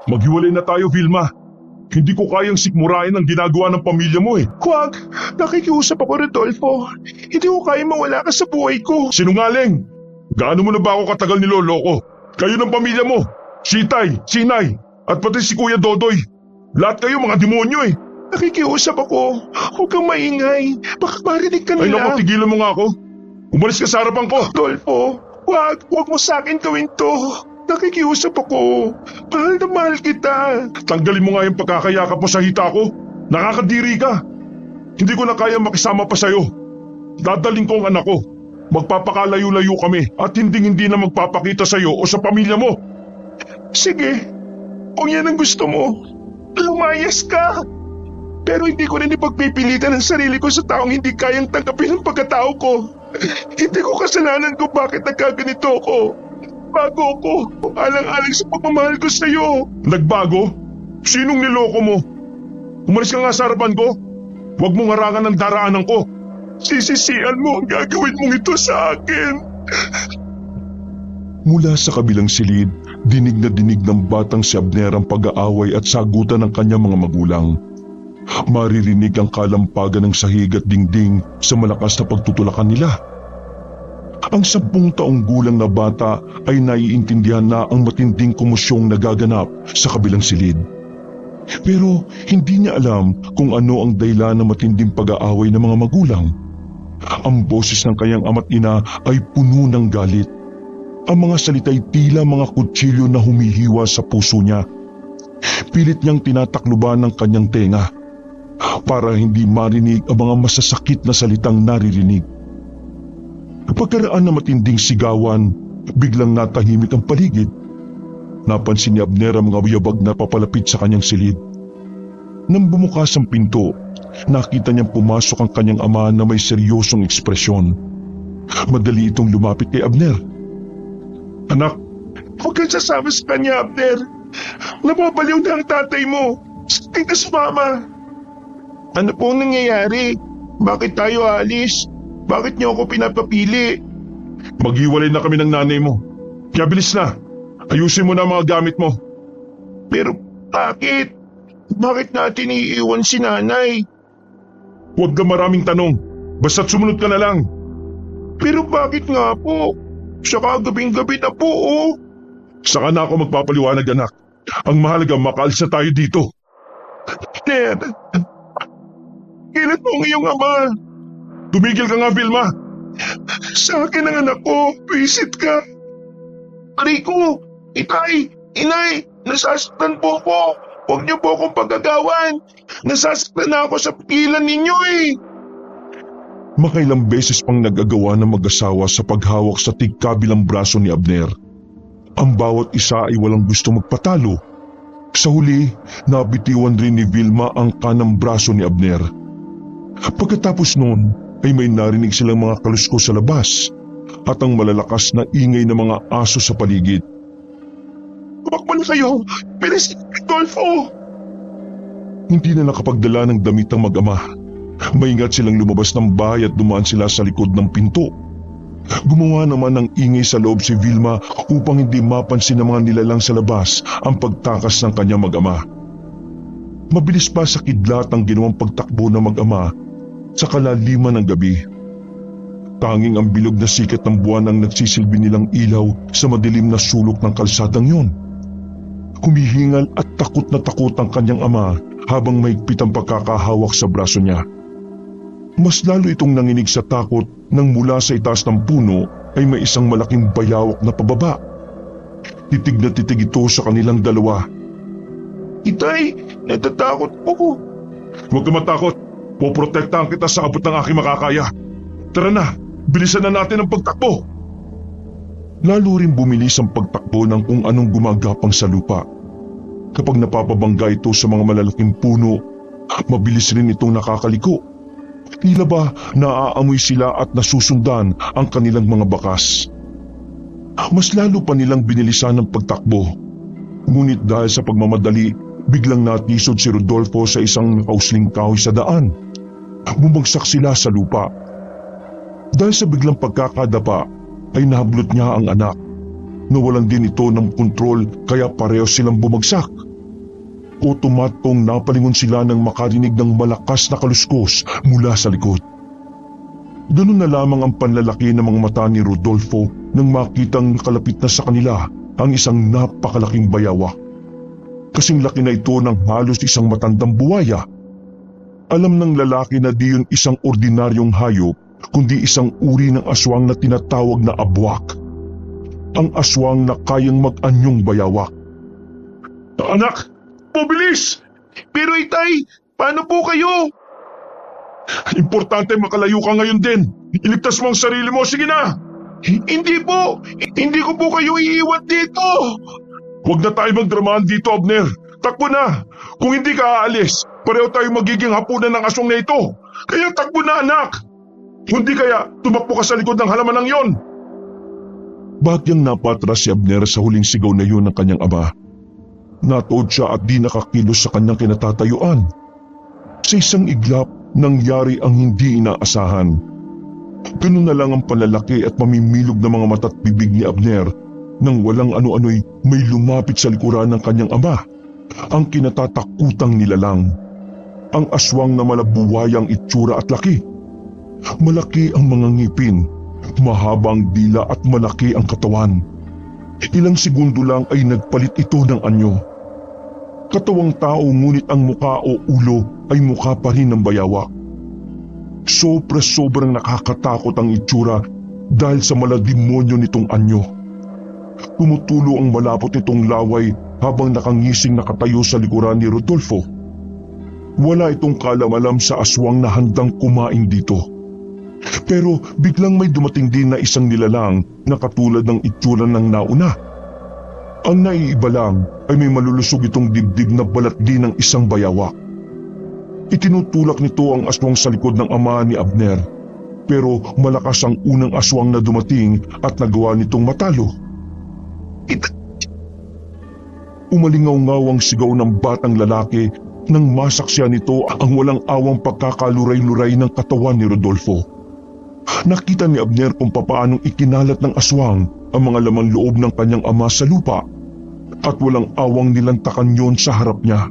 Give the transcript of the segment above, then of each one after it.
Maghiwalay na tayo, Vilma. Hindi ko kayang sikmurain ang ginagawa ng pamilya mo eh. Huwag! Nakikiusap ako, Rodolfo. Hindi ko kaya mawala ka sa buhay ko. Sinungaling! Gaano mo na ba ako katagal niloloko? Kayo ng pamilya mo, si Itay, si Inay, at pati si Kuya Dodoy. Lahat kayo mga demonyo eh. Nakikiusap ako. Huwag kang maingay. Baka marinig ka Ay nila. naku, tigilan mo nga ako. Umalis ka sa harapan ko. Rodolfo, huwag mo sa akin gawin to. Nakikiusap ako. Mahal na mahal kita. Tanggalin mo nga yung pagkakayakap mo sa hita ko. Nakakadiri ka. Hindi ko na kaya makisama pa sa'yo. Dadaling ko ang anak ko. Magpapakalayo-layo kami at hindi na magpapakita sa'yo o sa pamilya mo. Sige, kung yan ang gusto mo, lumayas ka. Pero hindi ko rin ipagpipilitan ang sarili ko sa taong hindi kayang tanggapin ang pagkatao ko. Hindi ko kasalanan kung bakit nagkaganito ako. Bago ako, alang-alang sa pagmamahal ko sa'yo. Nagbago? Sinong niloko mo? Umalis ka nga sa harapan ko. Huwag mong harangan ng daraanan ko. Sisisihan mo ang gagawin mong ito sa akin. Mula sa kabilang silid, dinig na dinig ng batang si Abner ang pag-aaway at sagutan ng kanyang mga magulang. Maririnig ang kalampagan ng sahig at dingding sa malakas na pagtutulakan nila. Ang 10 taong gulang na bata ay naiintindihan na ang matinding komosyong nagaganap sa kabilang silid. Pero hindi niya alam kung ano ang dahilan ng matinding pag-aaway ng mga magulang. Ang boses ng kanyang ama't ina ay puno ng galit. Ang mga salita'y tila mga kutsilyo na humihiwa sa puso niya. Pilit niyang tinatakluban ng kanyang tenga para hindi marinig ang mga masasakit na salitang naririnig. Pagkaraan ng matinding sigawan, biglang natahimik ang paligid. Napansin ni Abner ang mga yabag na papalapit sa kanyang silid. Nang bumukas ang pinto, nakita niyang pumasok ang kanyang ama na may seryosong ekspresyon. Madali itong lumapit kay Abner. Anak, huwag kang sasama sa kanya, Abner. Nababaliw na ang tatay mo. Sakit ka sa mama. Ano pong nangyayari? Bakit tayo alis? Bakit niyo ako pinapapili? Maghiwalay na kami ng nanay mo. Kaya bilis na. Ayusin mo na ang mga gamit mo. Pero bakit? Bakit natin iiwan si nanay? Huwag ka maraming tanong. Basta't sumunod ka na lang. Pero bakit nga po? Saka gabing-gabi na po, oh. Saka na ako magpapaliwanag, anak. Ang mahalaga, makaalis na tayo dito. Ned, kailan mo ang iyong ama? Tumigil ka nga, Vilma. Sa akin ang anak ko, visit ka. Rico, Itay, Inay, nasasaktan po ko. Huwag niyo po akong pagagawan. Nasasaktan na ako sa pigilan ninyo eh. Makailang beses pang nag-agawa ng mag-asawa sa paghawak sa tigkabilang braso ni Abner. Ang bawat isa ay walang gusto magpatalo. Sa huli, nabitiwan rin ni Vilma ang kanang braso ni Abner. Pagkatapos noon, ay may narinig silang mga kalusko sa labas at ang malalakas na ingay ng mga aso sa paligid. Tumakbo na kayo! Bilis, Rodolfo! Hindi na nakapagdala ng damit ang mag-ama. Maingat silang lumabas ng bahay at dumaan sila sa likod ng pinto. Gumawa naman ng ingay sa loob si Vilma upang hindi mapansin ng mga nilalang sa labas ang pagtakas ng kanyang mag-ama. Mabilis pa sa kidlat ang ginawang pagtakbo ng mag-ama sa kalaliman ng gabi. Tanging ang bilog na sikat ng buwan ang nagsisilbi nilang ilaw sa madilim na sulok ng kalsadang yon. Humihingal at takot na takot ang kanyang ama habang mahigpit ang pagkakahawak sa braso niya. Mas lalo itong nanginig sa takot nang mula sa itaas ng puno ay may isang malaking bayawak na pababa. Titig na titig ito sa kanilang dalawa. Itay, natatakot po. Huwag ka matakot. Poprotektahan kita sa abot ng aking makakaya. Tara na, bilisan na natin ang pagtakbo. Lalo rin bumilis ang pagtakbo ng kung anong gumagapang sa lupa. Kapag napapabangga ito sa mga malalaking puno, mabilis rin itong nakakaliko. Tila ba naaamoy sila at nasusundan ang kanilang mga bakas. Mas lalo pa nilang binilisan ang pagtakbo. Ngunit dahil sa pagmamadali, biglang natisod si Rodolfo sa isang nakausling kahoy sa daan. Bumagsak sila sa lupa. Dahil sa biglang pagkakadapa ay nahablot niya ang anak. Nawalan din ito ng kontrol kaya pareho silang bumagsak. Otomatong napalingon sila nang makarinig ng malakas na kaluskos mula sa likod. Ganun na lamang ang panlalaki ng mga mata ni Rodolfo nang makitang nakalapit na sa kanila ang isang napakalaking bayawak. Kasing laki na ito ng halos isang matandang buwaya. Alam ng lalaki na di yun isang ordinaryong hayop kundi isang uri ng aswang na tinatawag na abwak. Ang aswang na kayang mag-anyong bayawak. Anak! Mabilis! Pero itay, paano po kayo? Importante makalayo ka ngayon din. Iligtas mo ang sarili mo, sige na! Hindi po! Hindi ko po kayo iiwan dito! Huwag na tayo magdramaan dito, Abner. Takbo na! Kung hindi ka aalis, pareho tayo magiging hapunan ng aswang na ito. Kaya takbo na, anak! Hindi kaya tumakbo ka sa likod ng halaman ng yon. Bagyang napatras si Abner sa huling sigaw na yun ng kanyang ama. Natuod siya at di nakakilos sa kanyang kinatatayuan. Sa isang iglap, nangyari ang hindi inaasahan. Ganun na lang ang panlalaki at mamimilog na mga mata't bibig ni Abner nang walang ano-ano'y may lumapit sa likuran ng kanyang ama. Ang kinatatakutang nilalang. Ang aswang na malabuwayang itsura at laki. Malaki ang mga ngipin, mahabang dila at malaki ang katawan. Ilang segundo lang ay nagpalit ito ng anyo. Katawang tao ngunit ang muka o ulo ay mukha pa rin ng bayawak. Sobrang nakakatakot ang itsura dahil sa malademonyo nitong anyo. Tumutulo ang malapot nitong laway habang nakangising nakatayo sa likuran ni Rodolfo. Wala itong kalamalam sa aswang na handang kumain dito. Pero biglang may dumating din na isang nilalang na katulad ng itsura ng nauna. Ang naiiba lang ay may malulusog itong dibdib na balat din ng isang bayawak. Itinutulak nito ang aswang sa likod ng ama ni Abner. Pero malakas ang unang aswang na dumating at nagawa nitong matalo. Umalingaw-ngaw ang sigaw ng batang lalaki nang masaksiyan nito ang walang awang pagkakaluray-luray ng katawan ni Rodolfo. Nakita ni Abner kung papaanong ikinalat ng aswang ang mga laman loob ng kanyang ama sa lupa at walang awang nilantakan yon sa harap niya.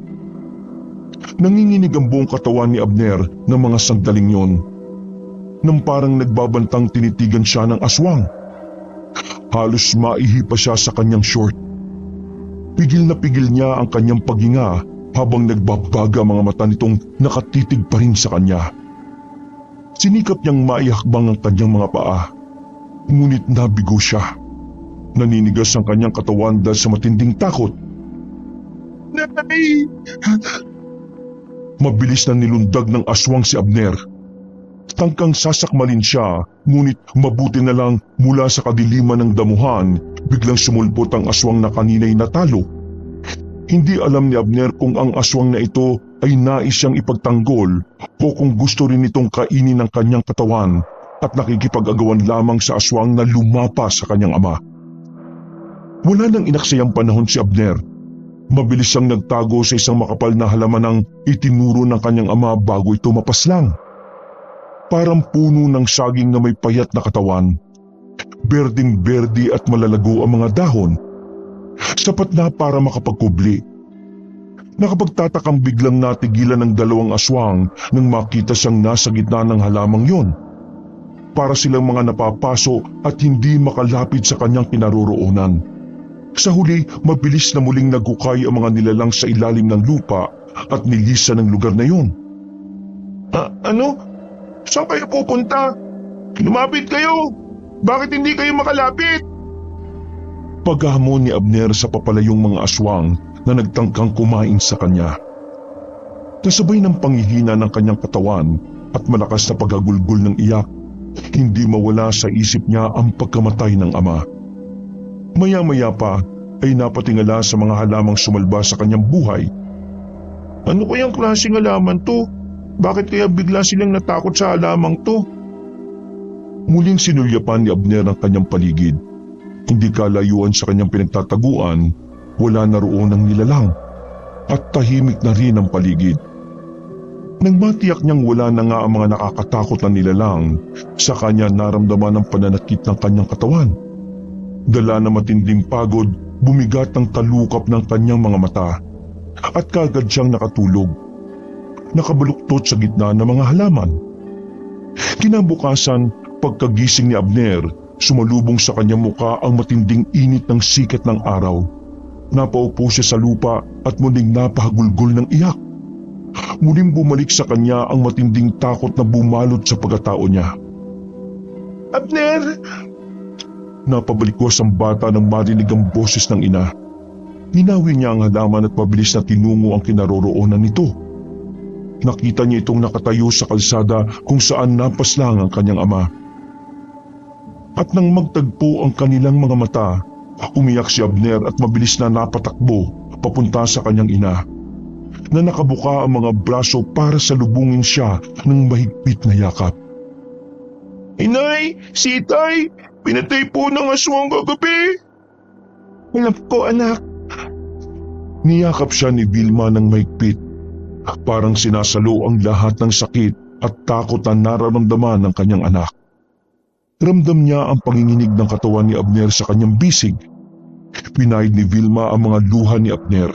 Nanginginig ang buong katawan ni Abner ng mga sandaling yon. Nang parang nagbabantang tinitigan siya ng aswang. Halos maihi pa siya sa kanyang short. Pigil na pigil niya ang kanyang paghinga habang nagbabaga mga mata nitong nakatitig pa rin sa kanya. Sinikap niyang maihakbang ang kanyang mga paa. Ngunit nabigo siya. Naninigas ang kanyang katawan dahil sa matinding takot. Nay! Mabilis na nilundag ng aswang si Abner. Tangkang sasakmalin siya, ngunit mabuti na lang mula sa kadiliman ng damuhan, biglang sumulpot ang aswang na kanina'y natalo. Hindi alam ni Abner kung ang aswang na ito ay nais siyang ipagtanggol o kung gusto rin itong kainin ng kanyang katawan at nakikipag-agawan lamang sa aswang na lumapa sa kanyang ama. Wala nang inaksayang panahon si Abner. Mabilis siyang nagtago sa isang makapal na halaman ng itinuro ng kanyang ama bago ito mapaslang. Parang puno ng saging na may payat na katawan. Berding-berdi at malalago ang mga dahon. Sapat na para makapagkubli. Nakapagtatakang biglang natigilan ng dalawang aswang nang makita siyang nasa gitna ng halamang yon. Para silang mga napapaso at hindi makalapit sa kanyang kinaroroonan. Sa huli, mabilis na muling naghukay ang mga nilalang sa ilalim ng lupa at nilisan ng lugar na yon. Ano? Saan kayo pupunta? Lumapit kayo! Bakit hindi kayo makalapit? Paghamon ni Abner sa papalayong mga aswang na nagtangkang kumain sa kanya. Kasabay ng panghihina ng kanyang katawan at malakas na paghagulgol ng iyak, hindi mawala sa isip niya ang pagkamatay ng ama. Maya-maya pa ay napatingala sa mga halamang sumalba sa kanyang buhay. Ano kayang klaseng halaman to? Bakit kaya bigla silang natakot sa halamang to? Muling sinulyapan ni Abner ang kanyang paligid. Hindi kalayuan sa kanyang pinagtataguan, wala na roon ang nilalang at tahimik na rin ang paligid. Nang matiyak niyang wala na nga ang mga nakakatakot na nilalang, sa kanya naramdaman ang pananakit ng kanyang katawan. Dala na matinding pagod, bumigat ang talukap ng kanyang mga mata. at kagad siyang nakatulog. Nakabaluktot sa gitna ng mga halaman. Kinabukasan, pagkagising ni Abner, sumalubong sa kanyang muka ang matinding init ng sikat ng araw. Napaupo siya sa lupa at muling napahagulgol ng iyak. Muling bumalik sa kanya ang matinding takot na bumalot sa pagkatao niya. Abner! Napabalikwas ang bata nang marinig ang boses ng ina. Hinawi niya ang halaman at mabilis na tinungo ang kinaroroonan nito. Nakita niya itong nakatayo sa kalsada kung saan napaslang ang kanyang ama. At nang magtagpo ang kanilang mga mata, umiyak si Abner at mabilis na napatakbo papunta sa kanyang ina, na nakabuka ang mga braso para salubungin siya ng mahigpit na yakap. Inay! Si Itay! Pinatay po ng aswang kagabi! Alam ko, anak. Niyakap siya ni Vilma ng mahigpit. Parang sinasalo ang lahat ng sakit at takot na nararamdaman ng kanyang anak. Ramdam niya ang panginginig ng katawan ni Abner sa kanyang bisig. Pinahid ni Vilma ang mga luha ni Abner.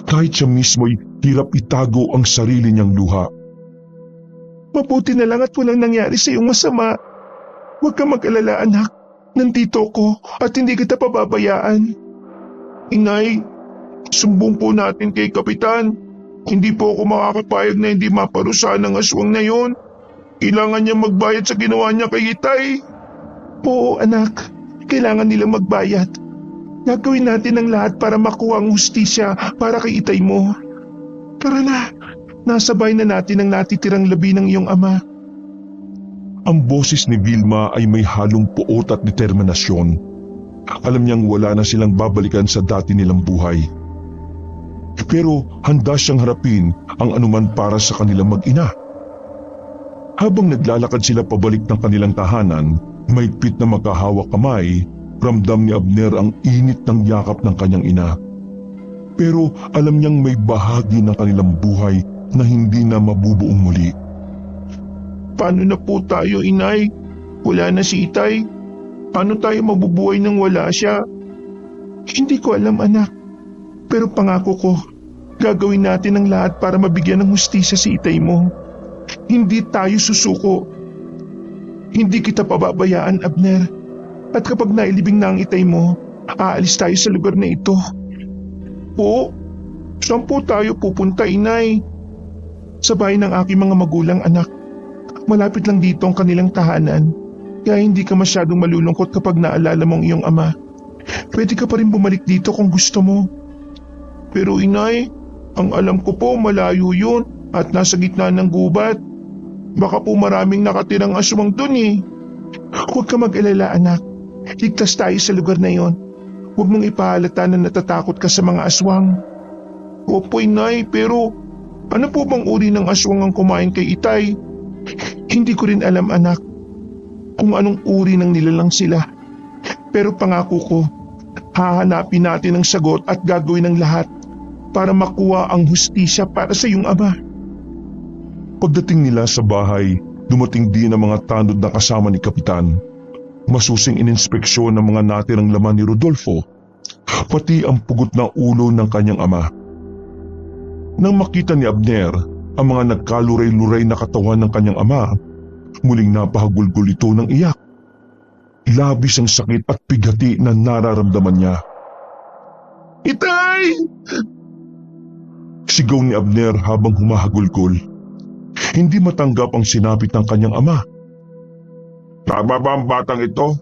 Kahit siya mismo'y hirap itago ang sarili niyang luha. Mabuti na lang at walang nangyari sa iyong masama. Huwag kang mag-alala, anak. Nandito ko at hindi kita pababayaan. Inay, sumbong po natin kay Kapitan. Hindi po ako makakapayag na hindi maparusahan ng aswang na yon. Kailangan niya magbayad sa ginawa niya kay Itay. Oo, anak. Kailangan nilang magbayad. Gagawin natin ang lahat para makuha ang hustisya para kay Itay mo. Tara na. Nasabay na natin ang natitirang labi ng iyong ama. Ang boses ni Vilma ay may halong puot at determinasyon. Alam niyang wala na silang babalikan sa dati nilang buhay. Pero handa siyang harapin ang anuman para sa kanilang mag-ina. Habang naglalakad sila pabalik ng kanilang tahanan, mahigpit na magkahawak kamay, ramdam ni Abner ang init ng yakap ng kanyang ina. Pero alam niyang may bahagi ng kanilang buhay na hindi na mabubuong muli. Paano na po tayo, Inay? Wala na si Itay. Paano tayo mabubuhay nang wala siya? Hindi ko alam, anak. Pero pangako ko, gagawin natin ang lahat para mabigyan ng hustisya si Itay mo. Hindi tayo susuko. Hindi kita pababayaan, Abner. At kapag nailibing na ang Itay mo, aalis tayo sa lugar na ito. Po, saan po tayo pupunta, Inay? Sa bahay ng aking mga magulang, anak. Malapit lang dito ang kanilang tahanan, kaya hindi ka masyadong malulungkot kapag naalala mo ang iyong ama. Pwede ka pa rin bumalik dito kung gusto mo. Pero Inay, ang alam ko po malayo yun at nasa gitna ng gubat. Baka po maraming nakatirang aswang dun eh. Huwag ka mag-alala, anak. Ligtas tayo sa lugar na yon. Huwag mong ipahalata na natatakot ka sa mga aswang. Opo, Inay, pero ano po bang uri ng aswang ang kumain kay Itay? Hindi ko rin alam, anak, kung anong uri ng nilalang sila. Pero pangako ko, hahanapin natin ang sagot at gagawin ang lahat para makuha ang hustisya para sa iyong ama. Pagdating nila sa bahay, dumating din ang mga tanod na kasama ni Kapitan. Masusing ininspeksyon ng mga natirang laman ni Rodolfo, pati ang pugot na ulo ng kanyang ama. Nang makita ni Abner ang mga nagkaluray-luray na katawan ng kanyang ama, muling napahagulgol ito ng iyak. Labis ang sakit at pighati na nararamdaman niya. Itay! Sigaw ni Abner habang humahagulgol. Hindi matanggap ang sinapit ng kanyang ama. Tama ba ang batang ito?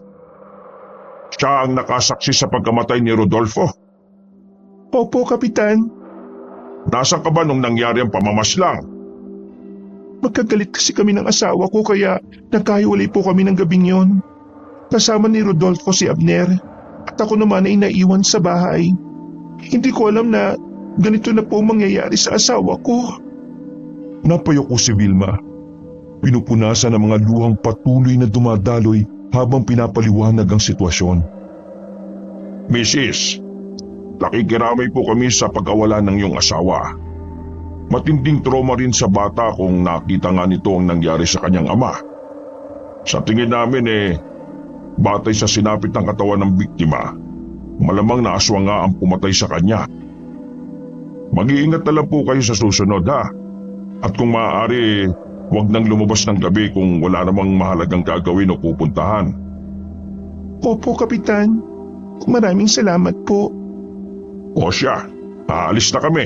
Siya ang nakasaksi sa pagkamatay ni Rodolfo? Opo, Kapitan. Nasaan ka ba nung nangyari ang pamamaslang? Magkagalit kasi kami ng asawa ko kaya nagkahiwalay po kami ng gabing yon. Kasama ni Rodolfo si Abner at ako naman ay naiwan sa bahay. Hindi ko alam na ganito na po mangyayari sa asawa ko. Napayoko si Vilma. Pinupunasan ang mga luhang patuloy na dumadaloy habang pinapaliwanag ang sitwasyon. Mrs., nakikiramay po kami sa pag-awala ng iyong asawa. Matinding trauma rin sa bata kung nakita nga nito ang nangyari sa kanyang ama. Sa tingin namin batay sa sinapit ng katawan ng biktima, malamang na aswang nga ang pumatay sa kanya. Mag-iingat na lang po kayo sa susunod ha. At kung maaari, huwag nang lumabas ng gabi kung wala namang mahalagang gagawin o pupuntahan. Opo, Kapitan. Maraming salamat po. O siya, aalis na kami.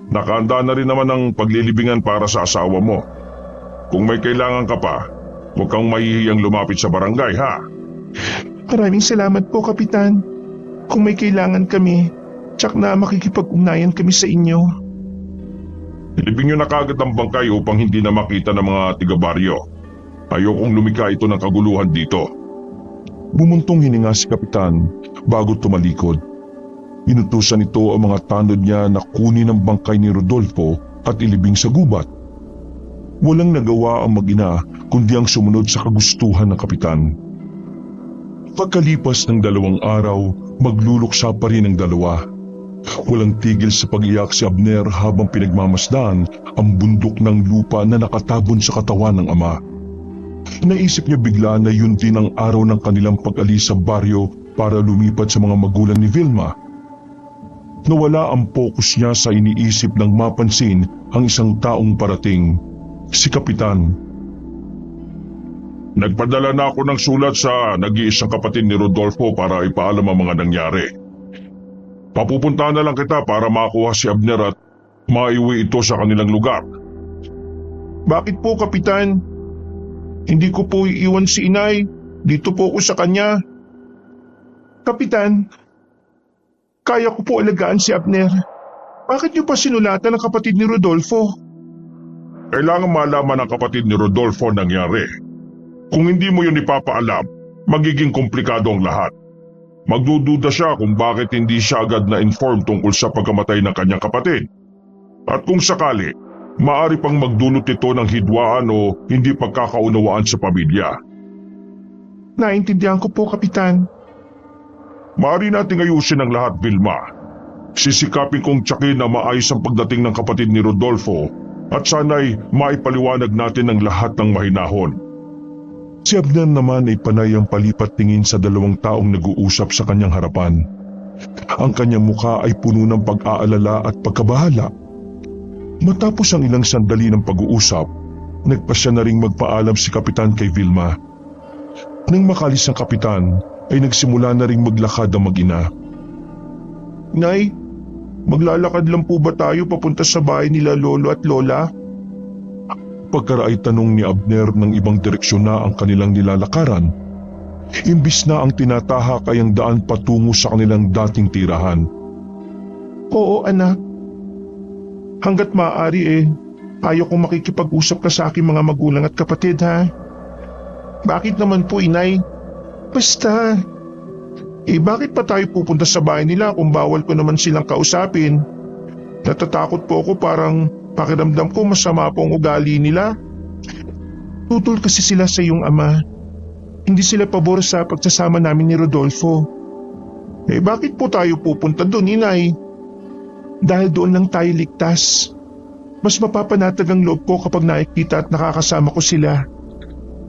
Nakahanda na rin naman ang paglilibingan para sa asawa mo. Kung may kailangan ka pa, huwag kang mahihiyang lumapit sa barangay ha. Maraming salamat po, Kapitan. Kung may kailangan kami, tsak na makikipag-ugnayan kami sa inyo. Ilibing nyo na kagad ang bangkay upang hindi na makita ng mga tiga-baryo. Ayokong lumika ito ng kaguluhan dito. Bumuntong hininga si Kapitan bago tumalikod. Inutusan nito ang mga tanod niya na kunin ang bangkay ni Rodolfo at ilibing sa gubat. Walang nagawa ang mag-ina kundi ang sumunod sa kagustuhan ng Kapitan. Pagkalipas ng 2 araw, magluluksa pa rin ang dalawa. Walang tigil sa pag-iyak si Abner habang pinagmamasdan ang bundok ng lupa na nakatabon sa katawan ng ama. Naisip niya bigla na yun din ang araw ng kanilang pag-alis sa baryo para lumipat sa mga magulang ni Vilma. Nawala ang focus niya sa iniisip nang mapansin ang isang taong parating, si Kapitan. Nagpadala na ako ng sulat sa nag-iisang kapatid ni Rodolfo para ipaalam ang mga nangyari. Papupuntahan na lang kita para makuha si Abner at maiuwi ito sa kanilang lugar. Bakit po, Kapitan? Hindi ko po iiwan si inay. Dito po ako sa kanya. Kapitan, kaya ko po alagaan si Abner. Bakit niyo pa sinulatan ang kapatid ni Rodolfo? Kailangan malaman ng kapatid ni Rodolfo ang nangyari. Kung hindi mo yun ipapaalam, magiging komplikado ang lahat. Magdududa siya kung bakit hindi siya agad na-inform tungkol sa pagkamatay ng kanyang kapatid. At kung sakali, maaari pang magdulot ito ng hidwaan o hindi pagkakaunawaan sa pamilya. Naintindihan ko po, Kapitan. Maaari nating ayusin ang lahat, Vilma. Sisikapin kong tiyakin na maayos ang pagdating ng kapatid ni Rodolfo at sana'y maipaliwanag natin ang lahat ng mahinahon. Si Abner naman ay panay ang palipat tingin sa 2 taong nag-uusap sa kanyang harapan. Ang kanyang mukha ay puno ng pag-aalala at pagkabahala. Matapos ang ilang sandali ng pag-uusap, nagpasya na ring magpaalam si Kapitan kay Vilma. Nang makalis ang Kapitan, ay nagsimula na ring maglakad ang mag-ina. Nay, maglalakad lang po ba tayo papunta sa bahay nila Lolo at Lola? Pagkaraay tanong ni Abner ng ibang direksyon na ang kanilang nilalakaran, imbis na ang tinatahak ay ang daan patungo sa kanilang dating tirahan. Oo, anak. Hanggat maaari ayaw kong makikipag-usap ka sa aking mga magulang at kapatid, ha? Bakit naman po, inay? Basta. Bakit pa tayo pupunta sa bahay nila kung bawal ko naman silang kausapin? Natatakot po ako, parang pakiramdam ko masama po ang ugali nila. Tutol kasi sila sa iyong ama. Hindi sila pabor sa pagsasama namin ni Rodolfo. Bakit po tayo pupunta doon, inay? Dahil doon lang tayo ligtas. Mas mapapanatag ang loob ko kapag nakikita at nakakasama ko sila.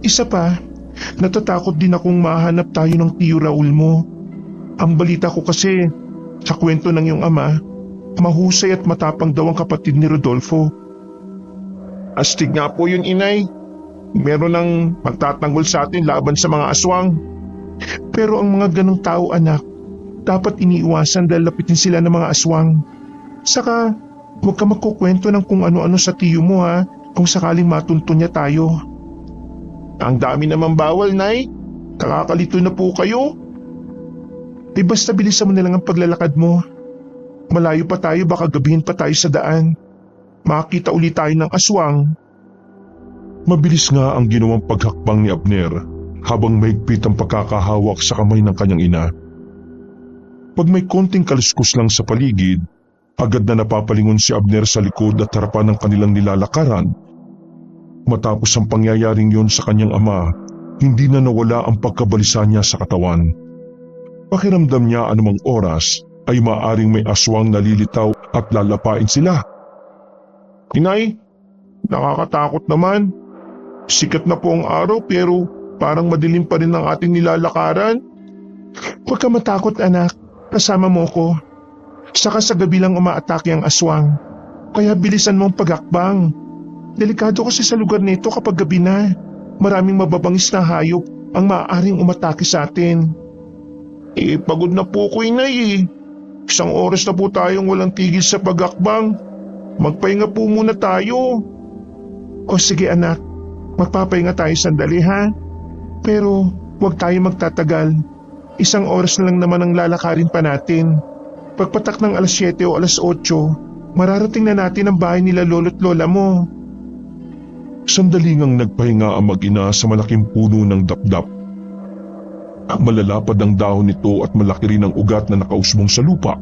Isa pa, natatakot din akong mahanap tayo ng tiyo Raul mo. Ang balita ko kasi, sa kwento ng iyong ama, mahusay at matapang daw ang kapatid ni Rodolfo. Astig nga po yun, inay. Meron ng magtatanggol sa atin laban sa mga aswang. Pero ang mga ganong tao, anak, dapat iniiwasan dahil lapitin sila ng mga aswang. Saka, huwag ka magkukwento ng kung ano-ano sa tiyo mo, ha, kung sakaling matuntun niya tayo. Ang dami naman bawal, nay. Nakakalito na po kayo. Basta bilisan mo na lang ang paglalakad mo. Malayo pa tayo, baka gabihin pa tayo sa daan. Makakita ulit tayo ng aswang. Mabilis nga ang ginawang paghakbang ni Abner habang mahigpit ang pagkakahawak sa kamay ng kanyang ina. Pag may konting kaluskos lang sa paligid, agad na napapalingon si Abner sa likod at harapan ng kanilang nilalakaran. Matapos ang pangyayaring yon sa kanyang ama, hindi na nawala ang pagkabalisa niya sa katawan. Pakiramdam niya anumang oras ay maaring may aswang nalilitaw at lalapain sila. Inay, nakakatakot naman. Sikat na po ang araw pero parang madilim pa rin ang ating nilalakaran. Huwag ka matakot, anak. Kasama mo ko. Saka sa gabi lang umaatake ang aswang. Kaya bilisan mong pagakbang. Delikado kasi sa lugar nito kapag gabi na. Maraming mababangis na hayop ang maaaring umatake sa atin. Pagod na po ko, Inay. Isang oras na po tayong walang tigil sa pagakbang. Magpahinga po muna tayo. O sige anak, magpapahinga tayo sandali ha. Pero huwag tayo magtatagal. Isang oras na lang naman ang lalakarin pa natin. Pagpatak ng alas 7 o alas 8, mararating na natin ang bahay nila lolo't lola mo. Sandali ngang nagpahinga ang mag-ina sa malaking puno ng dapdap. Malalapad ang dahon nito at malaki rin ang ugat na nakausbong sa lupa.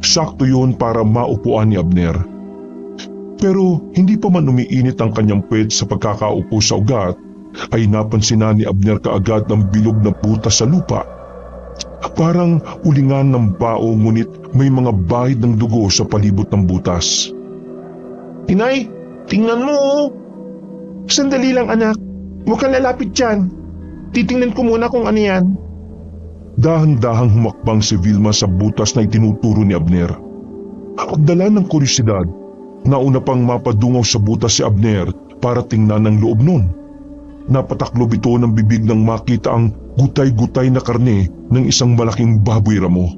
Sakto yun para maupuan ni Abner. Pero hindi pa man umiinit ang kanyang puwet sa pagkakaupo sa ugat, ay napansin na ni Abner kaagad ang bilog na butas sa lupa. Parang ulingan ng bao ngunit may mga bahid ng dugo sa palibot ng butas. Inay, tingnan mo oh. Sandali lang anak, huwag kang lalapit dyan. Titingnan ko muna kung ano yan. Dahan-dahang humakbang si Vilma sa butas na itinuturo ni Abner. Pagdala ng kuryosidad, nauna pang mapadungaw sa butas si Abner para tingnan ang loob nun. Napataklob ito ng bibig nang makita ang gutay-gutay na karne ng isang malaking baboy ramo.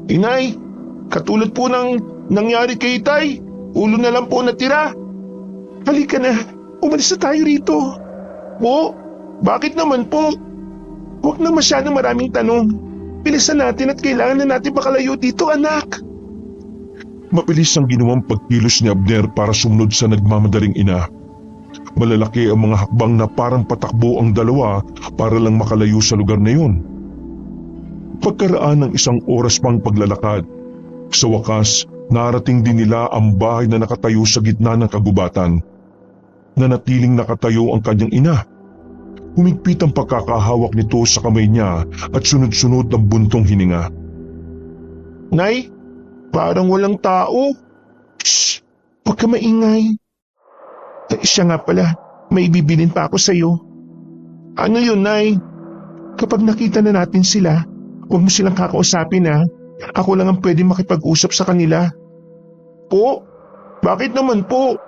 Inay, katulad po ng nangyari kay Itay, ulo na lang po natira. Halika na, umalis na tayo rito. Po, bakit naman po? Huwag na masyadong maraming tanong. Bilisan natin at kailangan na natin makalayo dito anak. Mabilis ang ginawang pagkilos ni Abner para sumunod sa nagmamadaling ina. Malalaki ang mga hakbang na parang patakbo ang dalawa para lang makalayo sa lugar na yun. Pagkaraan ng isang oras pang paglalakad, sa wakas narating din nila ang bahay na nakatayo sa gitna ng kagubatan. Nanatiling nakatayo ang kanyang ina. Humigpit ang pagkakahawak nito sa kamay niya at sunod-sunod ang buntong hininga. Nay, parang walang tao. Shh! Huwag ka maingay. Siya nga pala, may bibilin pa ako sa'yo. Ano yun, Nay? Kapag nakita na natin sila, huwag mo silang kakausapin ha. Ako lang ang pwede makipag-usap sa kanila. Po? Bakit naman po?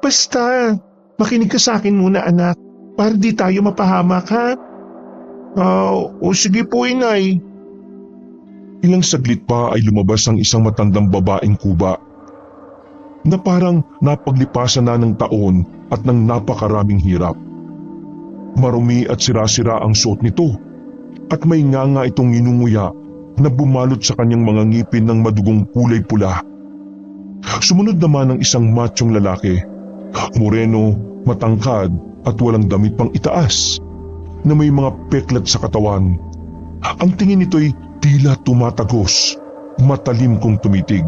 Basta, makinig ka sa akin muna anak. Para di tayo mapahamak ha? O sige po inay. Ilang saglit pa ay lumabas ang isang matandang babaeng kuba na parang napaglipasan na ng taon at ng napakaraming hirap. Marumi at sira-sira ang suot nito at may nganga itong inunguya na bumalot sa kanyang mga ngipin ng madugong kulay pula. Sumunod naman ang isang machong lalaki, moreno, matangkad at walang damit pang itaas, na may mga peklat sa katawan. Ang tingin nito'y tila tumatagos, matalim kung tumitig.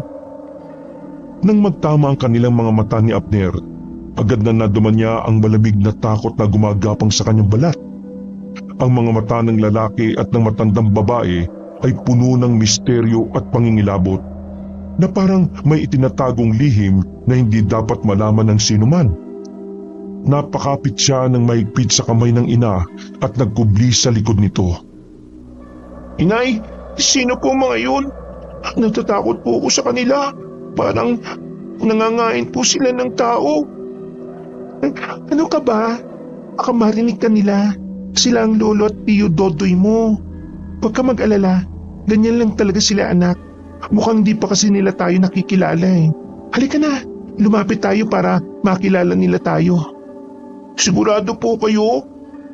Nang magtama ang kanilang mga mata ni Abner, agad na naduman niya ang malamig na takot na gumagapang sa kanyang balat. Ang mga mata ng lalaki at ng matandang babae ay puno ng misteryo at pangingilabot, na parang may itinatagong lihim na hindi dapat malaman ng sinuman. Napakapit siya ng mahigpit sa kamay ng ina at nagkubli sa likod nito. Inay, sino po mga yun? Natatakot po ako sa kanila. Parang nangangain po sila ng tao. Ano ka ba? Baka marinig ka nila. Sila ang lolo at tiyo Dodoy mo. Huwag ka mag-alala. Ganyan lang talaga sila anak. Mukhang di pa kasi nila tayo nakikilala eh. Halika na, lumapit tayo para makilala nila tayo. Sigurado po kayo?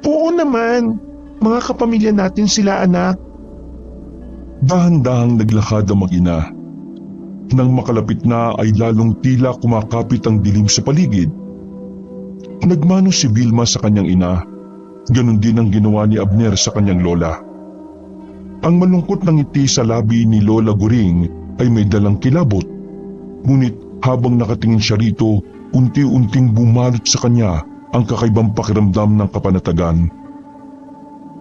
Oo naman. Mga kapamilya natin sila anak. Dahan-dahang naglakad ang mag-ina. Nang makalapit na ay lalong tila kumakapit ang dilim sa paligid. Nagmano si Vilma sa kanyang ina. Ganon din ang ginawa ni Abner sa kanyang lola. Ang malungkot na ngiti sa labi ni Lola Guring ay may dalang kilabot. Ngunit habang nakatingin siya rito, unti-unting bumalot sa kanya ang kakaibang pakiramdam ng kapanatagan.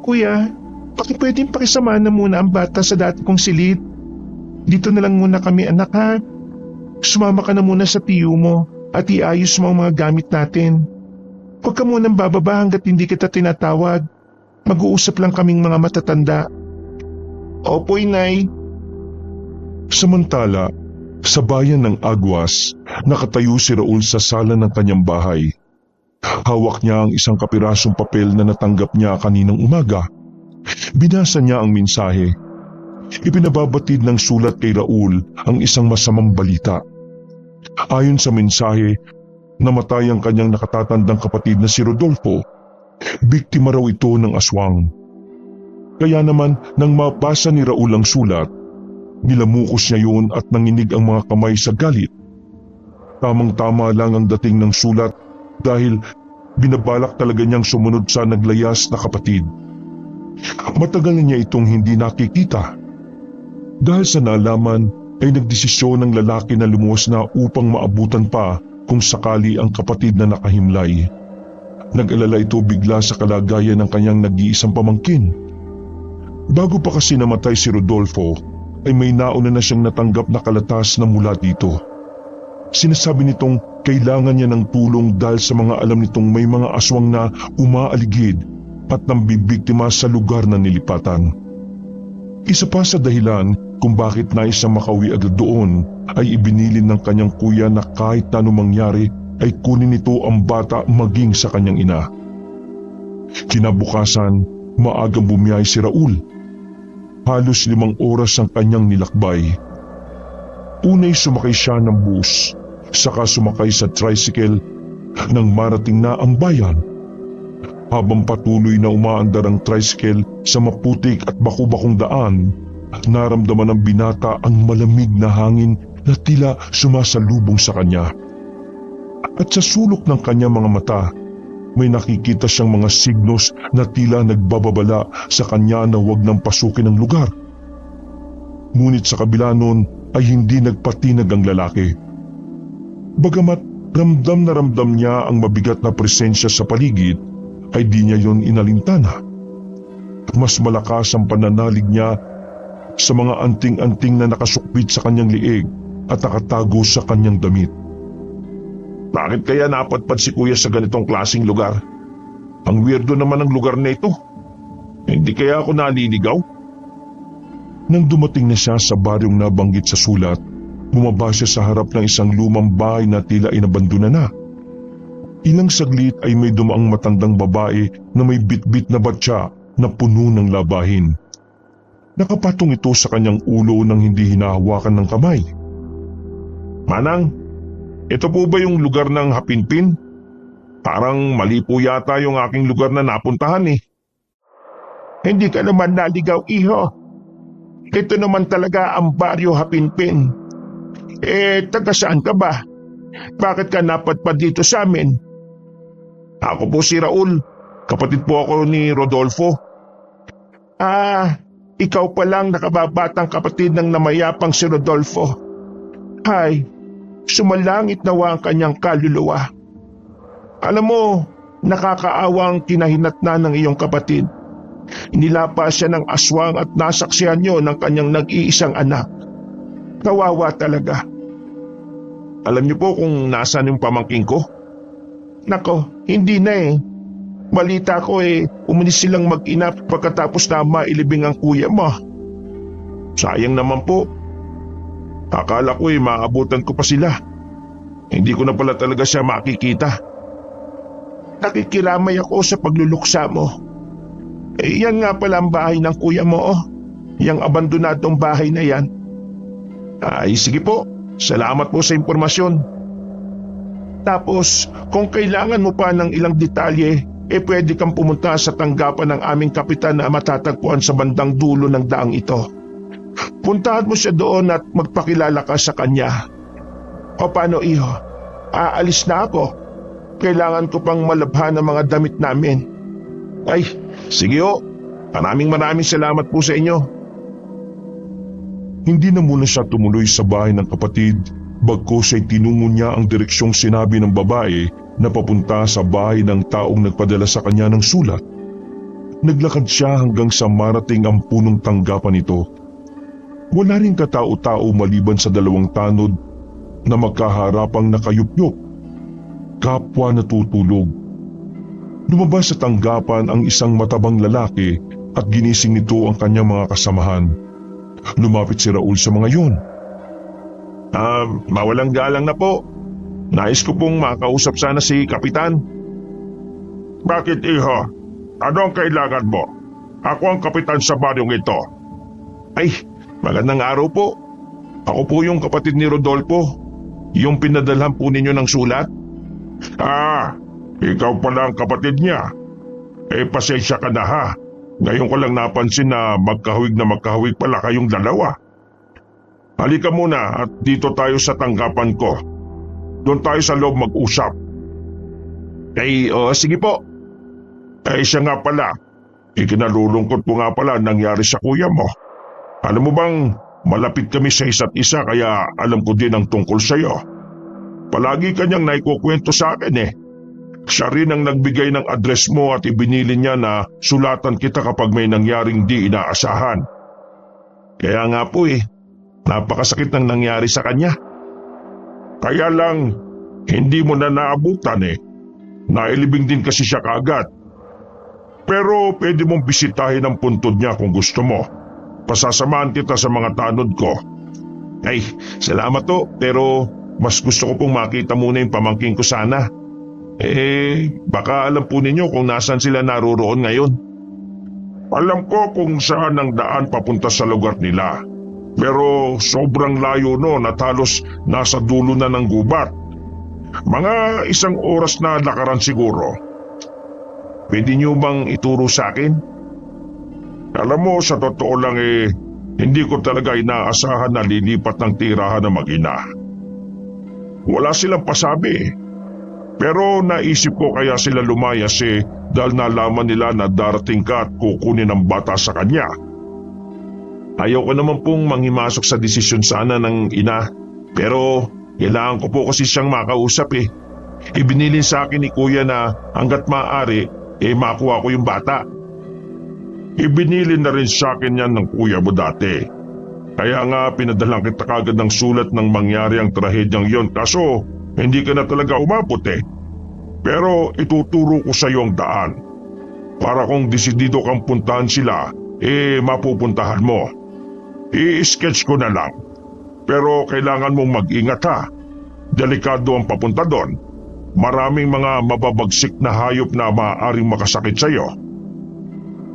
Kuya, pwedeng pakisamahan na muna ang bata sa dati kong silid. Dito na lang muna kami anak ha. Sumama ka na muna sa tiyo mo at iayos mo ang mga gamit natin. Huwag ka munang bababa hanggat hindi kita tinatawag. Mag-uusap lang kaming mga matatanda. Opo, inay. Samantala, sa bayan ng Aguas, nakatayo si Raul sa sala ng kanyang bahay. Hawak niya ang isang kapirasong papel na natanggap niya kaninang umaga. Binasa niya ang mensahe. Ipinababatid ng sulat kay Raul ang isang masamang balita. Ayon sa mensahe, namatay ang kanyang nakatatandang kapatid na si Rodolfo. Biktima raw ito ng aswang. Kaya naman nang mabasa ni Raul ang sulat, nilamukos niya yun at nanginig ang mga kamay sa galit. Tamang-tama lang ang dating ng sulat dahil binabalak talaga niyang sumunod sa naglayas na kapatid. Matagal na niya itong hindi nakikita. Dahil sa nalaman ay nagdesisyon ng lalaki na lumuwas na upang maabutan pa kung sakali ang kapatid na nakahimlay. Nag-alala ito bigla sa kalagayan ng kanyang nag-iisang pamangkin. Bago pa kasi namatay si Rodolfo, ay may nauna na siyang natanggap na kalatas na mula dito. Sinasabi nitong kailangan niya ng tulong dahil sa mga alam nitong may mga aswang na umaaligid at nambibiktima sa lugar na nilipatan. Isa pa sa dahilan kung bakit nais na makauwi agad doon ay ibinilin ng kanyang kuya na kahit na anong mangyari ay kunin nito ang bata maging sa kanyang ina. Kinabukasan, maagang bumiyahe si Raul. Halos 5 oras ang kanyang nilakbay. Unay sumakay siya ng bus, saka sumakay sa tricycle nang marating na ang bayan. Habang patuloy na umaandar ang tricycle sa maputik at baku-bakong daan, naramdaman ng binata ang malamig na hangin na tila sumasalubong sa kanya. At sa sulok ng kanyang mga mata, may nakikita siyang mga signos na tila nagbababala sa kanya na huwag nang pasukin ang lugar. Ngunit sa kabila nun ay hindi nagpatinag ang lalaki. Bagamat ramdam niya ang mabigat na presensya sa paligid, ay di niya yon inalintana. Mas malakas ang pananalig niya sa mga anting-anting na nakasukbit sa kanyang liig at nakatago sa kanyang damit. Bakit kaya napadpad si kuya sa ganitong klaseng lugar? Ang weirdo naman ang lugar na ito. Hindi kaya ako naliligaw? Nang dumating na siya sa baryong nabanggit sa sulat, bumaba siya sa harap ng isang lumang bahay na tila inabandona na. Ilang saglit ay may dumaang matandang babae na may bitbit na batya na puno ng labahin. Nakapatong ito sa kanyang ulo nang hindi hinahawakan ng kamay. Manang, ito po ba yung lugar ng Hapinpin? Parang mali po yata yung aking lugar na napuntahan eh. Hindi ka naman naligaw, iho. Ito naman talaga ang baryo Hapinpin. Taga saan ka ba? Bakit ka napadpad dito sa amin? Ako po si Raul. Kapatid po ako ni Rodolfo. Ikaw pa lang nakababatang kapatid ng namayapang si Rodolfo. Hay, sumalangit nawa ang kanyang kaluluwa. Alam mo, nakakaawang kinahinatnan ng iyong kapatid. Inilapa siya ng aswang at nasaksihan niyo ng kanyang nag-iisang anak. Kawawa talaga. Alam niyo po kung nasaan yung pamangking ko? Nako, hindi na eh. Balita ko umalis silang mag-ina pagkatapos na mailibing ang kuya mo. Sayang naman po. Akala ko maabutan ko pa sila. Hindi ko na pala talaga siya makikita. Nakikiramay ako sa pagluluksa mo. Yan nga pala ang bahay ng kuya mo, Yang abandonadong bahay na yan. Ay, sige po. Salamat po sa impormasyon. Tapos, kung kailangan mo pa ng ilang detalye, pwede kang pumunta sa tanggapan ng aming kapitan na matatagpuan sa bandang dulo ng daang ito. Puntahan mo siya doon at magpakilala ka sa kanya. O paano, iho? Aalis na ako. Kailangan ko pang malabhan ang mga damit namin. Ay, sige o. Maraming salamat po sa inyo. Hindi na muna siya tumuloy sa bahay ng kapatid, bagkus ay tinungo niya ang direksyong sinabi ng babae na papunta sa bahay ng taong nagpadala sa kanya ng sulat. Naglakad siya hanggang sa marating ang punong tanggapan ito. Wala ring katao-tao maliban sa 2 tanod na magkaharapang nakayupyop. Kapwa natutulog. Lumabas sa tanggapan ang isang matabang lalaki at ginising nito ang kanyang mga kasamahan. Lumapit si Raul sa mga yon. Mawalang galang na po. Nais ko pong makausap sana si Kapitan. Bakit, iho? Ano ang kailangan mo? Ako ang kapitan sa baryong ito. Ay, magandang araw po. Ako po yung kapatid ni Rodolfo. Yung pinadalhan po ninyo ng sulat. Ikaw pala ang kapatid niya. Pasensya ka na ha. Ngayon ko lang napansin na magkahawig pala kayong dalawa. Halika muna at dito tayo sa tanggapan ko. Doon tayo sa loob mag-usap. Sige po. Siya nga pala. Ikinalulungkot ko nga pala nangyari sa kuya mo. Alam mo bang malapit kami sa isa't isa kaya alam ko din ang tungkol sa'yo. Palagi kanyang naikukwento sa akin eh. Siya rin ang nagbigay ng address mo at ibinili niya na sulatan kita kapag may nangyaring di inaasahan. Kaya nga po napakasakit ng nangyari sa kanya. Kaya lang, hindi mo na naabutan Nailibing din kasi siya kaagad. Pero pwede mong bisitahin ang puntod niya kung gusto mo. Pasasamahan kita sa mga tanod ko. Salamat to, pero mas gusto ko pong makita muna yung pamangking ko sana. Baka alam po ninyo kung nasan sila naroroon ngayon. Alam ko kung saan ang daan papunta sa lugar nila. Pero sobrang layo noon at halos nasa dulo na ng gubat. Mga 1 oras na lakaran siguro. Pwede niyo bang ituro sa akin? Alam mo, sa totoo lang hindi ko talaga inaasahan na lilipat ng tirahan ng mag-ina. Wala silang pasabi. Pero naisip ko kaya sila lumayas dahil nalaman nila na darating ka at kukunin ang bata sa kanya. Ayaw ko naman pong manghimasok sa desisyon sana ng ina. Pero kailangan ko po kasi siyang makausap Ibinilin sa akin ni kuya na hanggat maaari makuha ko yung bata. Ibinilin na rin sa akin yan ng kuya mo dati. Kaya nga pinadalang kita kagad ng sulat ng mangyari ang trahedyang yon kaso hindi ka na talaga umabot Pero ituturo ko sa iyo ang daan. Para kung desidido kang puntahan sila, mapupuntahan mo. I-sketch ko na lang. Pero kailangan mong mag-ingat ha. Delikado ang papunta doon. Maraming mga mababagsik na hayop na maaaring makasakit sa iyo.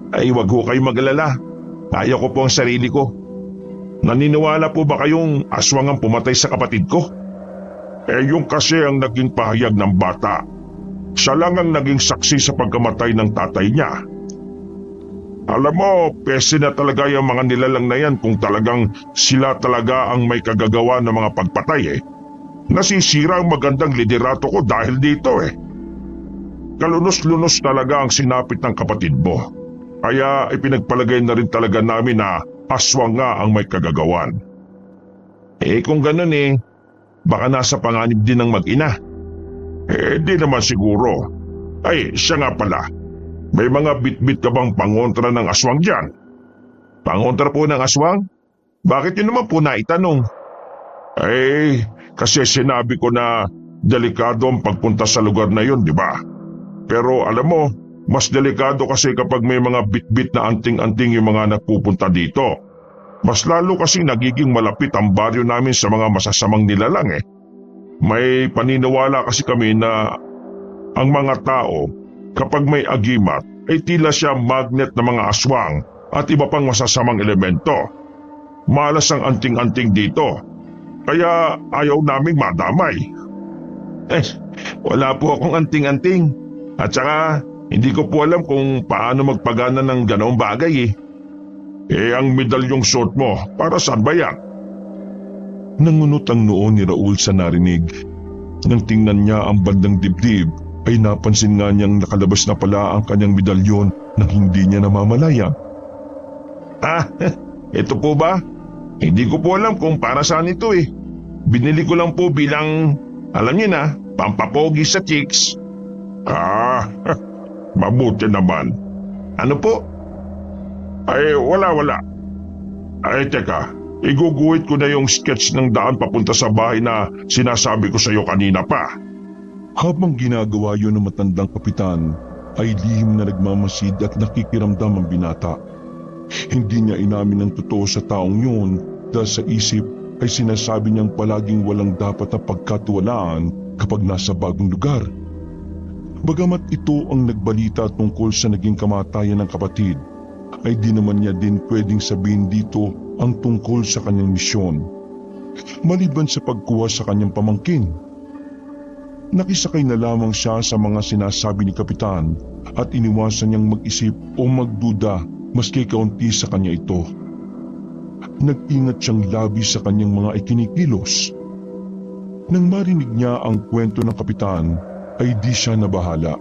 Wag ho kayong mag-alala. Kaya ko po ang sarili ko. Naniniwala po ba kayong aswang ang pumatay sa kapatid ko? Yung kasi ang naging pahayag ng bata. Siya lang ang naging saksi sa pagkamatay ng tatay niya. Alam mo, pese na talaga yung mga nilalang na yan kung talagang sila talaga ang may kagagawa ng mga pagpatay Nasisira ang magandang liderato ko dahil dito Kalunos-lunos talaga ang sinapit ng kapatid mo. Kaya ipinagpalagay na rin talaga namin na aswang nga ang may kagagawan. Kung ganun baka nasa panganib din ng mag-ina. Di naman siguro. Siya nga pala. May mga bit-bit ka bang pangontra ng aswang dyan? Pangontra po ng aswang? Bakit yun naman po naitanong? Kasi sinabi ko na delikado ang pagpunta sa lugar na yun, di ba? Pero alam mo, mas delikado kasi kapag may mga bit-bit na anting-anting yung mga nagpupunta dito. Mas lalo kasi nagiging malapit ang baryo namin sa mga masasamang nilalang May paniniwala kasi kami na ang mga tao, kapag may agimat, tila siya magnet ng mga aswang at iba pang masasamang elemento. Malas ang anting-anting dito, kaya ayaw naming madamay. Wala po akong anting-anting. At saka, hindi ko po alam kung paano magpagana ng ganoong bagay ang medalyong suot mo, para saan ba yan? Nangunot ang noo ni Raul sa narinig. Nang tingnan niya ang bandang dibdib, ay napansin nga niyang nakalabas na pala ang kanyang medalyon nang hindi niya namamalayan. Ito po ba? Hindi ko po alam kung para saan ito Binili ko lang po bilang, alam niyo na, pampapogi sa chicks. Mabuti naman. Ano po? Wala. Teka, iguguhit ko na yung sketch ng daan papunta sa bahay na sinasabi ko sa iyo kanina pa. Habang ginagawa yun ng matandang kapitan, ay lihim na nagmamasid at nakikiramdam ang binata. Hindi niya inamin ang totoo sa taong yun dahil sa isip ay sinasabi niyang palaging walang dapat na pagkatiwalaan kapag nasa bagong lugar. Bagamat ito ang nagbalita tungkol sa naging kamatayan ng kapatid, ay di naman niya din pwedeng sabihin dito ang tungkol sa kanyang misyon, maliban sa pagkuha sa kanyang pamangkin. Nakisakay na lamang siya sa mga sinasabi ni Kapitan at iniwasan niyang mag-isip o magduda maski kaunti sa kanya ito. Nag-ingat siyang labis sa kanyang mga ikinikilos. Nang marinig niya ang kwento ng Kapitan, ay di siya nabahala.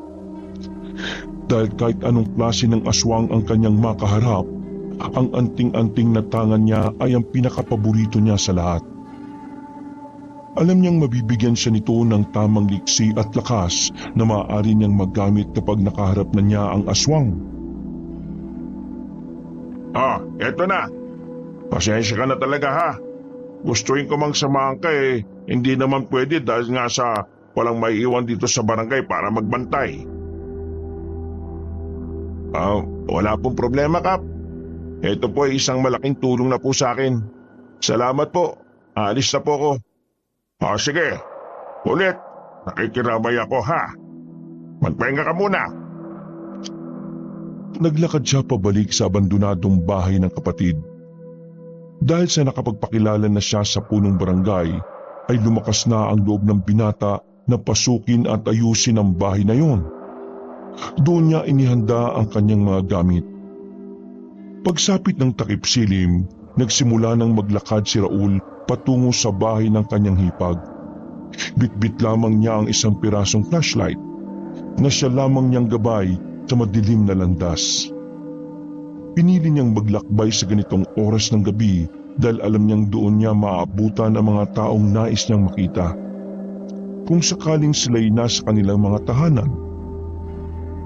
Dahil kahit anong klase ng aswang ang kanyang makaharap, ang anting-anting na tangan niya ay ang pinakapaborito niya sa lahat. Alam niyang mabibigyan siya nito ng tamang liksi at lakas na maaari niyang magamit kapag nakaharap na niya ang aswang. Eto na. Pasensya ka na talaga ha. Gustuin ko mang samahan ka hindi naman pwede dahil nga sa walang maiiwan dito sa barangay para magbantay. Wala pong problema, Kap. Ito po ay isang malaking tulong na po sa akin. Salamat po. Aalis na po ako. Sige. Ulit. Nakikiramay ako ha. Magpahinga ka muna. Naglakad siya pabalik sa abandonadong bahay ng kapatid. Dahil sa nakapagpakilala na siya sa punong barangay, ay lumakas na ang loob ng binata na pasukin at ayusin ang bahay na yon. Doon niya inihanda ang kanyang mga gamit. Pagsapit ng takip silim, nagsimula nang maglakad si Raul patungo sa bahay ng kanyang hipag. Bitbit lamang niya ang isang pirasong flashlight na siya lamang niyang gabay sa madilim na landas. Pinili niyang maglakbay sa ganitong oras ng gabi dahil alam niyang doon niya maaabutan ang mga taong nais niyang makita. Kung sakaling sila'y nasa kanilang mga tahanan.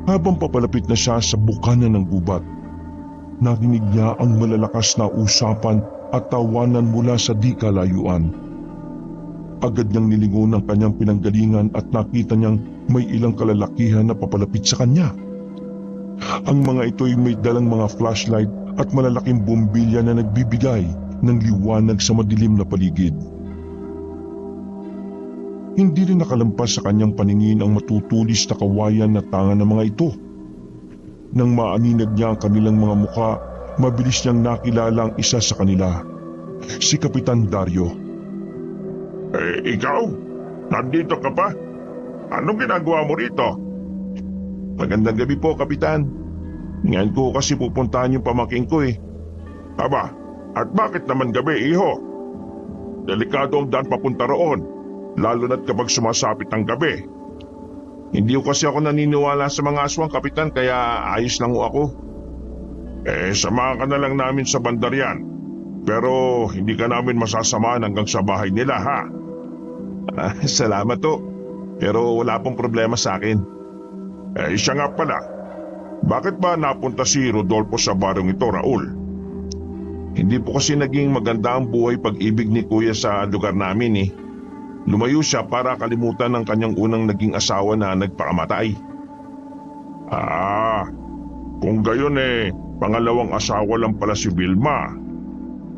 Habang papalapit na siya sa bukana ng gubat, narinig niya ang malalakas na usapan at tawanan mula sa di kalayuan. Agad niyang nilingon ang kanyang pinanggalingan at nakita niyang may ilang kalalakihan na papalapit sa kanya. Ang mga ito'y may dalang mga flashlight at malalaking bombilya na nagbibigay ng liwanag sa madilim na paligid. Hindi rin nakalampas sa kanyang paningin ang matutulis na kawayan na tanga ng mga ito. Nang maaninag niya ang kanilang mga muka, mabilis niyang nakilala ang isa sa kanila, si Kapitan Dario. Ikaw? Nandito ka pa? Anong ginagawa mo rito? Magandang gabi po, Kapitan. Ngayon ko kasi pupuntahan yung pamangkin ko Aba, at bakit naman gabi, iho? Delikado ang daan papunta roon, lalo na't kapag sumasapit ang gabi. Hindi ko kasi ako naniniwala sa mga aswang, Kapitan, kaya ayos lang ako. Samahan ka na lang namin sa bandaryan. Pero hindi ka namin masasamahan hanggang sa bahay nila, ha? Salamat to. Pero wala pong problema sa akin. Siya nga pala. Bakit ba napunta si Rodolfo sa baryong ito, Raul? Hindi po kasi naging maganda ang buhay pag-ibig ni Kuya sa lugar namin Lumayo siya para kalimutan ng kanyang unang naging asawa na nagpakamatay. Kung gayon pangalawang asawa lang pala si Vilma.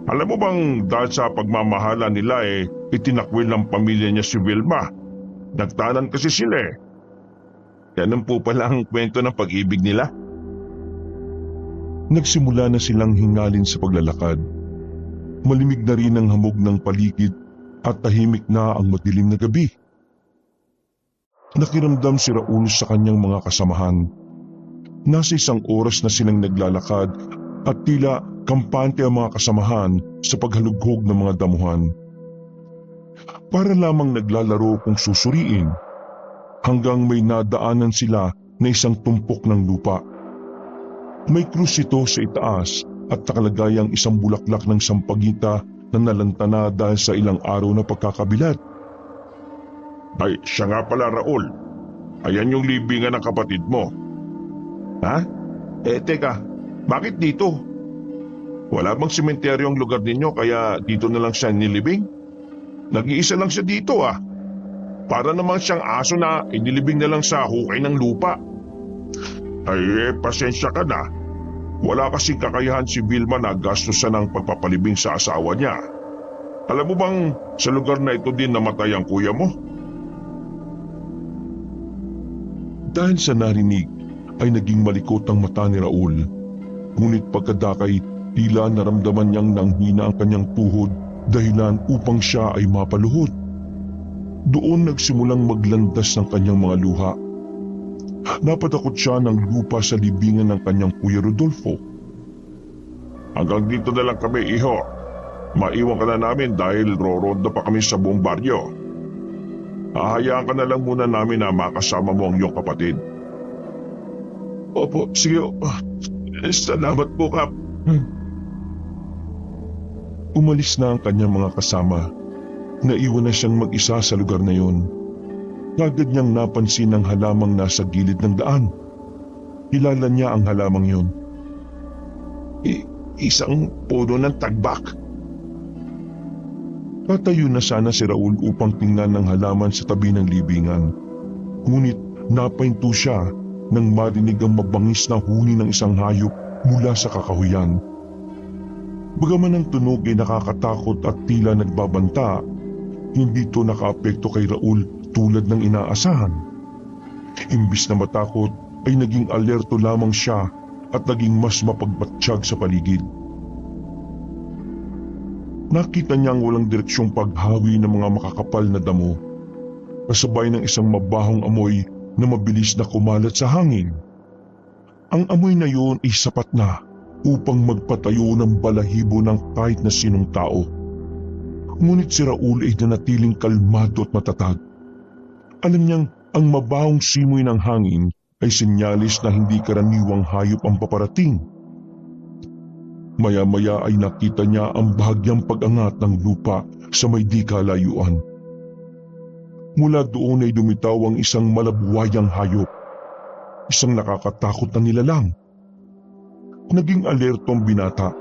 Alam mo bang dahil sa pagmamahala nila itinakwil ng pamilya niya si Vilma. Nagtanan kasi sila Ganun po pala ang kwento ng pag-ibig nila. Nagsimula na silang hingalin sa paglalakad. Malimig na rin ang hamog ng paligid at tahimik na ang madilim na gabi. Nakiramdam si Raul sa kanyang mga kasamahan. Nasa 1 oras na silang naglalakad at tila kampante ang mga kasamahan sa paghalughog ng mga damuhan. Para lamang naglalaro kung susuriin, hanggang may nadaanan sila na isang tumpok ng lupa. May krus ito sa itaas at nakalagay ang isang bulaklak ng sampagita na nalantana dahil sa ilang araw na pagkakabilat. Siya nga pala, Raul. Ayan yung libingan ng kapatid mo. Ha? Teka, bakit dito? Wala bang sementeryo ang lugar ninyo kaya dito na lang siya nilibing? Nag-iisa lang siya dito Para naman siyang aso na inilibing na lang sa hukay ng lupa. Pasensya ka na. Wala kasing kakayahan si Vilma na gastusan ng pagpapalibing sa asawa niya. Alam mo bang sa lugar na ito din namatay ang kuya mo? Dahil sa narinig ay naging malikot ang mata ni Raul. Ngunit pagkadakay tila naramdaman niyang nanghina ang kanyang tuhod dahilan upang siya ay mapaluhod. Doon nagsimulang maglandas ng kanyang mga luha. Napatakot siya ng lupa sa libingan ng kanyang kuya Rodolfo. Hanggang dito na lang kami, iho. Maiwan ka na namin dahil roronda pa kami sa buong baryo. Hahayaan ka na lang muna namin na makasama mo ang iyong kapatid. Opo, sige. Salamat po, Kap. Umalis na ang kanyang mga kasama. Naiwan na siyang mag-isa sa lugar na yun. Kagad niyang napansin ang halamang nasa gilid ng daan. Kilala niya ang halamang yun. Isang puno ng tagbak. Tatayo na sana si Raul upang tingnan ng halaman sa tabi ng libingan. Ngunit napahinto siya nang marinig ang mabangis na huni ng isang hayop mula sa kakahuyan. Bagaman ang tunog ay nakakatakot at tila nagbabanta, hindi ito nakaapekto kay Raul tulad ng inaasahan. Imbis na matakot ay naging alerto lamang siya at naging mas mapagbatsyag sa paligid. Nakita niya ang walang direksyong paghawi ng mga makakapal na damo, kasabay ng isang mabahong amoy na mabilis na kumalat sa hangin. Ang amoy na yun ay sapat na upang magpatayo ng balahibo ng kahit na sinong tao. Ngunit si Raul ay nanatiling kalmado at matatag. Alam niyang ang mabahong simoy ng hangin ay sinyalis na hindi karaniwang hayop ang paparating. Maya-maya ay nakita niya ang bahagyang pag-angat ng lupa sa may di kalayuan. Mula doon ay dumitaw ang isang malabuhayang hayop. Isang nakakatakot na nilalang. Naging alerto ang binata.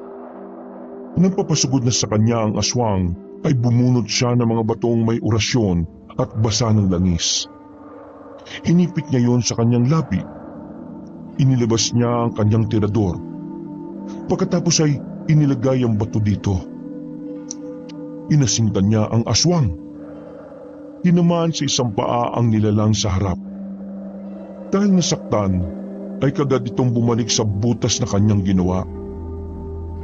Nang papasugod na sa kanya ang aswang, ay bumunot siya ng mga batong may orasyon at basa ng langis. Inipit niya yon sa kanyang labi. Inilabas niya ang kanyang tirador. Pagkatapos ay inilagay ang bato dito. Inasintan niya ang aswang. Tinamaan sa isang paa ang nilalang sa harap. Dahil nasaktan, ay kagad itong bumalik sa butas na kanyang ginawa.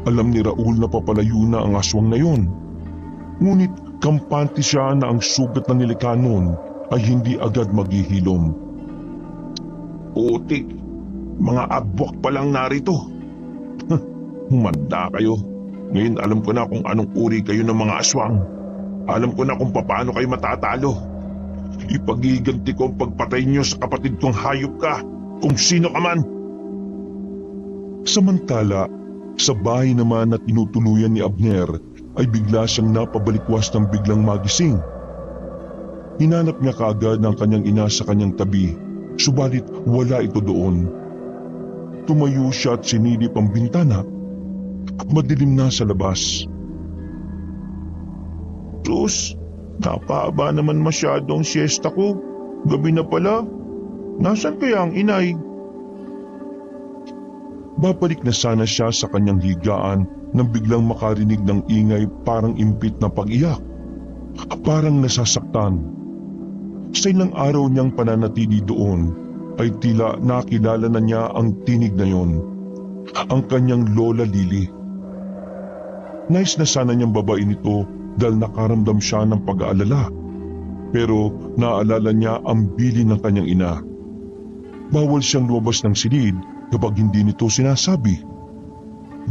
Alam ni Raul na papalayo na ang aswang na yon. Ngunit kampante siya na ang sugat na nilikha noon ay hindi agad maghihilom. Putik, mga abwak pa lang narito. Humanda kayo. Ngayon alam ko na kung anong uri kayo ng mga aswang. Alam ko na kung paano kayo matatalo. Ipagiganti ko ang pagpatay niyo sa kapatid kong hayop ka, kung sino ka man. Samantala, sa bahay naman na tinutuluyan ni Abner ay bigla siyang napabalikwas ng biglang magising. Hinanap niya kaagad ang kanyang ina sa kanyang tabi, subalit wala ito doon. Tumayo siya at sinilip ang bintana. Madilim na sa labas. Sus, napahaba naman masyadong siesta ko. Gabi na pala. Nasaan kaya ang inay? Babalik na sana siya sa kanyang higaan nang biglang makarinig ng ingay parang impit na pag-iyak. Parang nasasaktan. Sa ilang araw niyang pananatili doon, ay tila nakilala na niya ang tinig na yon. Ang kanyang Lola Lily. Nais na sana niyang babain ito dahil nakaramdam siya ng pag-aalala. Pero naalala niya ang bili ng kanyang ina. Bawal siyang lumabas ng silid kapag hindi nito sinasabi.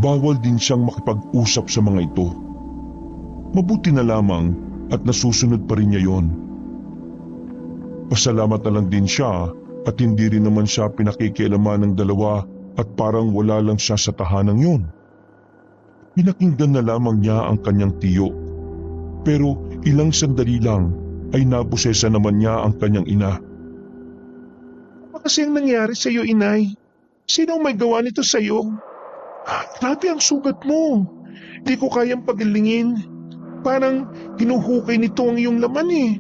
Bawal din siyang makipag-usap sa mga ito. Mabuti na lamang at nasusunod pa rin niya yon. Pasalamat na lang din siya at hindi rin naman siya pinakikialaman ng dalawa at parang wala lang siya sa tahanang yon. Pinakinggan na lamang niya ang kanyang tiyo. Pero ilang sandali lang ay nabusesa naman niya ang kanyang ina. Ano kasi ang nangyari sa iyo, inay? Sino ang may gawa nito sa iyo? Grabe ang sugat mo. Di ko kayang pagilingin. Parang hinuhukay nito ang iyong laman eh.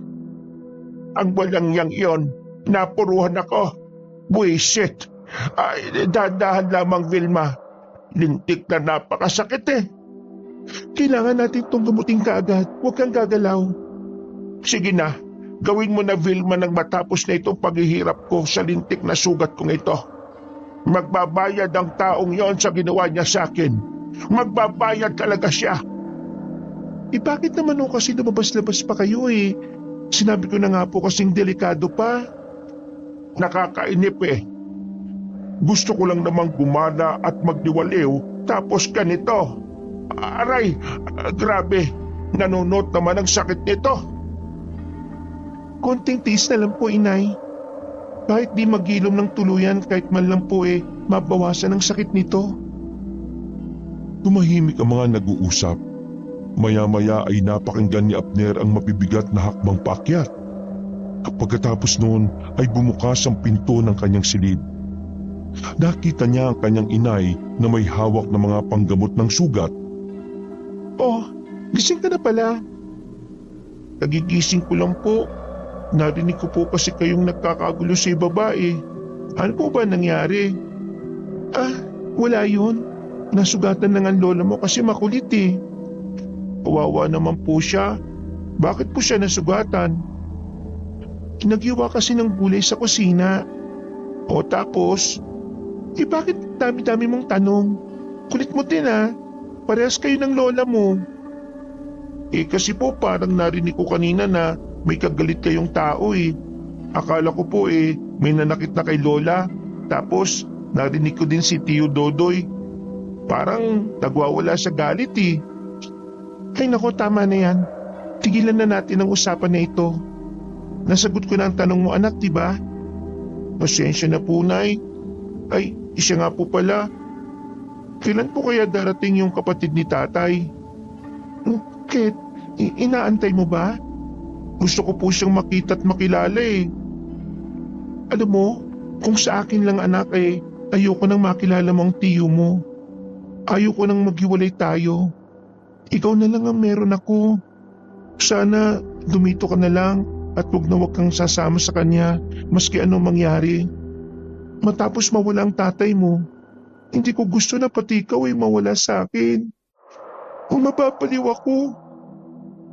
Ang walang yang iyon. Napuruhan ako. Buisit. Ay, dahan-dahan lamang, Vilma. Lintik na napakasakit eh. Kailangan natin itong gamutin kaagad. Huwag kang gagalaw. Sige na, gawin mo na Vilma nang matapos na itong paghihirap ko sa lintik na sugat kong ito. Magbabayad ang taong yon sa ginawa niya sa akin. Magbabayad talaga siya. Bakit naman o kasi lumabas-labas pa kayo eh? Sinabi ko na nga po kasing delikado pa. Nakakainip eh. Gusto ko lang namang gumana at magdiwaliw tapos ganito. Aray, grabe. Nanunot naman ang sakit nito. Konting tiis na lang po, inay. Kahit di magilom ng tuluyan kahit man lang po mabawasan ang sakit nito. Tumahimik ang mga nag-uusap. Maya-maya ay napakinggan ni Abner ang mabibigat na hakbang paakyat. Pagkatapos noon ay bumukas ang pinto ng kanyang silid. Nakita niya ang kanyang inay na may hawak na mga panggamot ng sugat. Oh, gising ka na pala. Nagigising ko lang po. Narinig ko po kasi kayong nagkakagulo sa babae. Ano po ba nangyari? Wala yun. Nasugatan lang ang lola mo kasi makulit eh. Kawawa naman po siya. Bakit po siya nasugatan? Naghiwa kasi ng gulay sa kusina. O tapos, bakit dami-dami mong tanong? Kulit mo din parehas kayo ng lola mo. Kasi po parang narinig ko kanina na may kagalit kayong tao eh. Akala ko po may nanakit na kay lola. Tapos narinig ko din si Tio Dodoy. Parang nagwawala sa galit eh. Ay nako, tama na yan. Tigilan na natin ang usapan na ito. Nasagot ko na ang tanong mo anak, diba? Pasensya na po, Nay. Ay, siya nga po pala. Kailan po kaya darating yung kapatid ni tatay? Kit, inaantay mo ba? Gusto ko po siyang makita at makilala eh. Alam mo, kung sa akin lang anak ayoko nang makilala mo ang tiyo mo. Ayoko nang maghiwalay tayo. Ikaw na lang ang meron ako. Sana dumito ka na lang at huwag kang sasama sa kanya maski anong mangyari. Matapos mawala ang tatay mo, hindi ko gusto na pati ikaw mawala sa akin. Kung mapapaliw ako,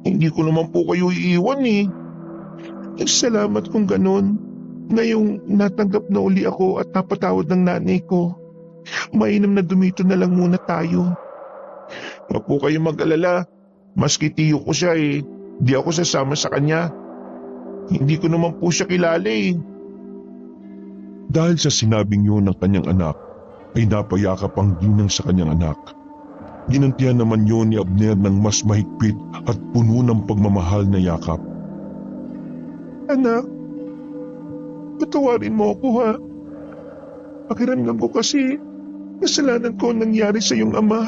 hindi ko naman po kayo iiwan eh. Salamat kung ganon. Ngayong natanggap na uli ako at napatawad ng nanay ko, mainam na dumito na lang muna tayo. Huwag po kayong mag-alala. Maski tiyo ko siya di ako sasama sa kanya. Hindi ko naman po siya kilala eh. Dahil sa sinabing yun ng kanyang anak, ay napayakap ang ginang sa kanyang anak. Ginantihan naman yun ni Abner ng mas mahigpit at puno ng pagmamahal na yakap. Anak, patawarin mo ako ha. Pakiramdam ko kasi kasalanan ko ang nangyari sa iyong ama.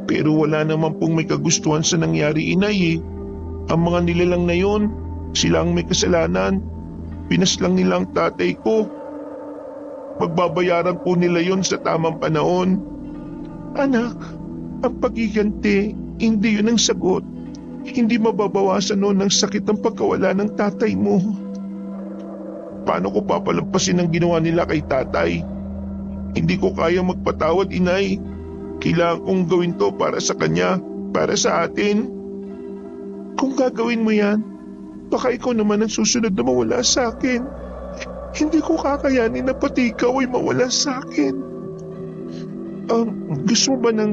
Pero wala naman pong may kagustuhan sa nangyari, inay eh. Ang mga nilalang na yon, sila ang may kasalanan. Pinaslang nila ang tatay ko. Pagbabayaran po nila yon sa tamang panahon. Anak, ang pagiganti, hindi yun ang sagot. Hindi mababawasan noon ng sakit ang pagkawala ng tatay mo. Paano ko papalampasin ang ginawa nila kay tatay? Hindi ko kaya magpatawad, inay. Kailangan kong gawin to para sa kanya, para sa atin. Kung gagawin mo yan, baka ikaw naman ang susunod na mawala sa akin. Hindi ko kakayanin na pati ikaw ay mawala sa akin. Gusto mo ba ng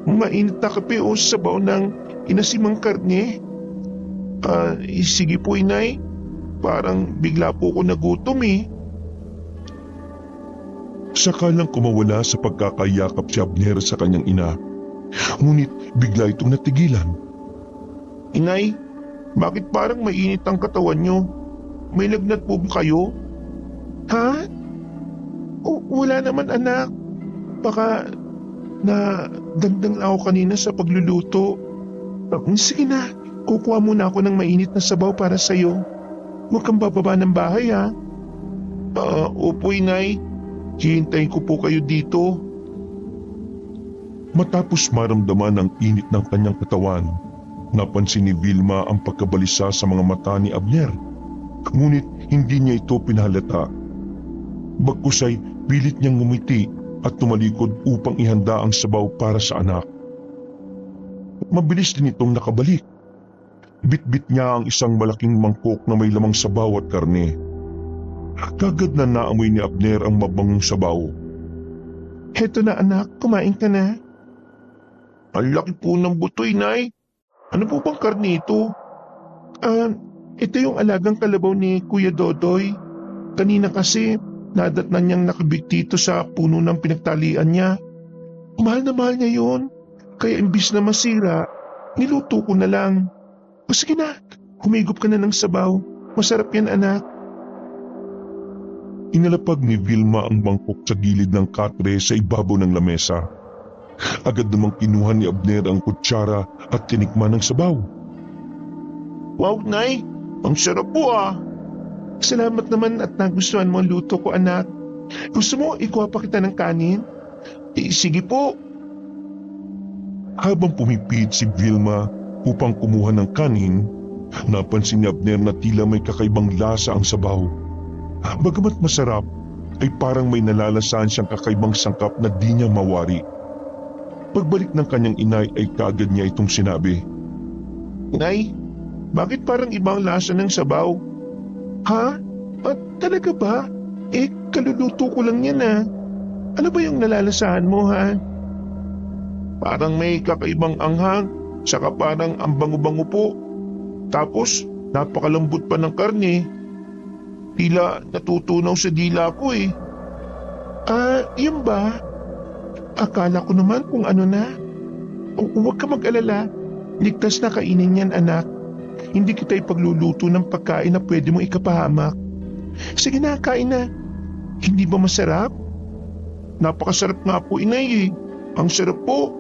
mainit na kape o sabaw ng inasimang karne? Sige po, inay. Parang bigla po ako nagutom eh. Saka lang kumawala sa pagkakayakap si Abner sa kanyang ina. Ngunit bigla itong natigilan. Inay, bakit parang mainit ang katawan nyo? May lagnat po ba kayo? Ha? Wala naman anak. Baka na dagdag ako kanina sa pagluluto. Sige na, kukuha muna ako ng mainit na sabaw para sa'yo. Huwag kang bababa ng bahay ha. Opo, inay. Hihintayin ko po kayo dito. Matapos maramdaman ang init ng kanyang katawan, napansin ni Vilma ang pagkabalisa sa mga mata ni Abner. Ngunit hindi niya ito pinahalata. Bagkus ay pilit niyang ngumiti at tumalikod upang ihanda ang sabaw para sa anak. mabilis din itong nakabalik. Bitbit niya ang isang malaking mangkok na may lamang sabaw at karne. Kagad na naamoy ni Abner ang mabangong sabaw. Heto na anak, kumain ka na. Ang laki po ng butoy, Nay. Ano po bang karne ito? Ito yung alagang kalabaw ni Kuya Dodoy. Kanina kasi, nadatnan niyang nakabig dito sa puno ng pinagtalian niya. Mahal na mahal niya yun. Kaya imbis na masira, niluto ko na lang. O sige na, humigop ka na ng sabaw. Masarap yan anak. Inalapag ni Vilma ang mangkok sa gilid ng katre sa ibabaw ng lamesa. Agad namang kinuha ni Abner ang kutsara at tinikman ng sabaw. Wow, Nay. Ang sarap po ah. Salamat naman at nagustuhan mo ang luto ko anak. Gusto mo ikuha pa kita ng kanin? Sige po. Habang pumipit si Vilma upang kumuha ng kanin, napansin ni Abner na tila may kakaibang lasa ang sabaw. Bagamat masarap, ay parang may nalalasahan siyang kakaibang sangkap na di niya mawari. Pagbalik ng kanyang inay ay kaagad niya itong sinabi. Nay, bakit parang ibang lasa ng sabaw? Ha? At talaga ba? Kaluluto ko lang yan ah. Ano ba yung nalalasahan mo ha? Parang may kakaibang anghang, saka parang ang bango-bango po. Tapos, napakalambot pa ng karne. Tila natutunaw sa dila ko eh. Yun ba? Akala ko naman kung ano na. Huwag ka mag-alala. Ligtas na kainin yan anak. Hindi kita ipagluluto ng pagkain na pwede mong ikapahamak. Sige na, kain na. Hindi ba masarap? Napakasarap nga po, inay eh. Ang sarap po.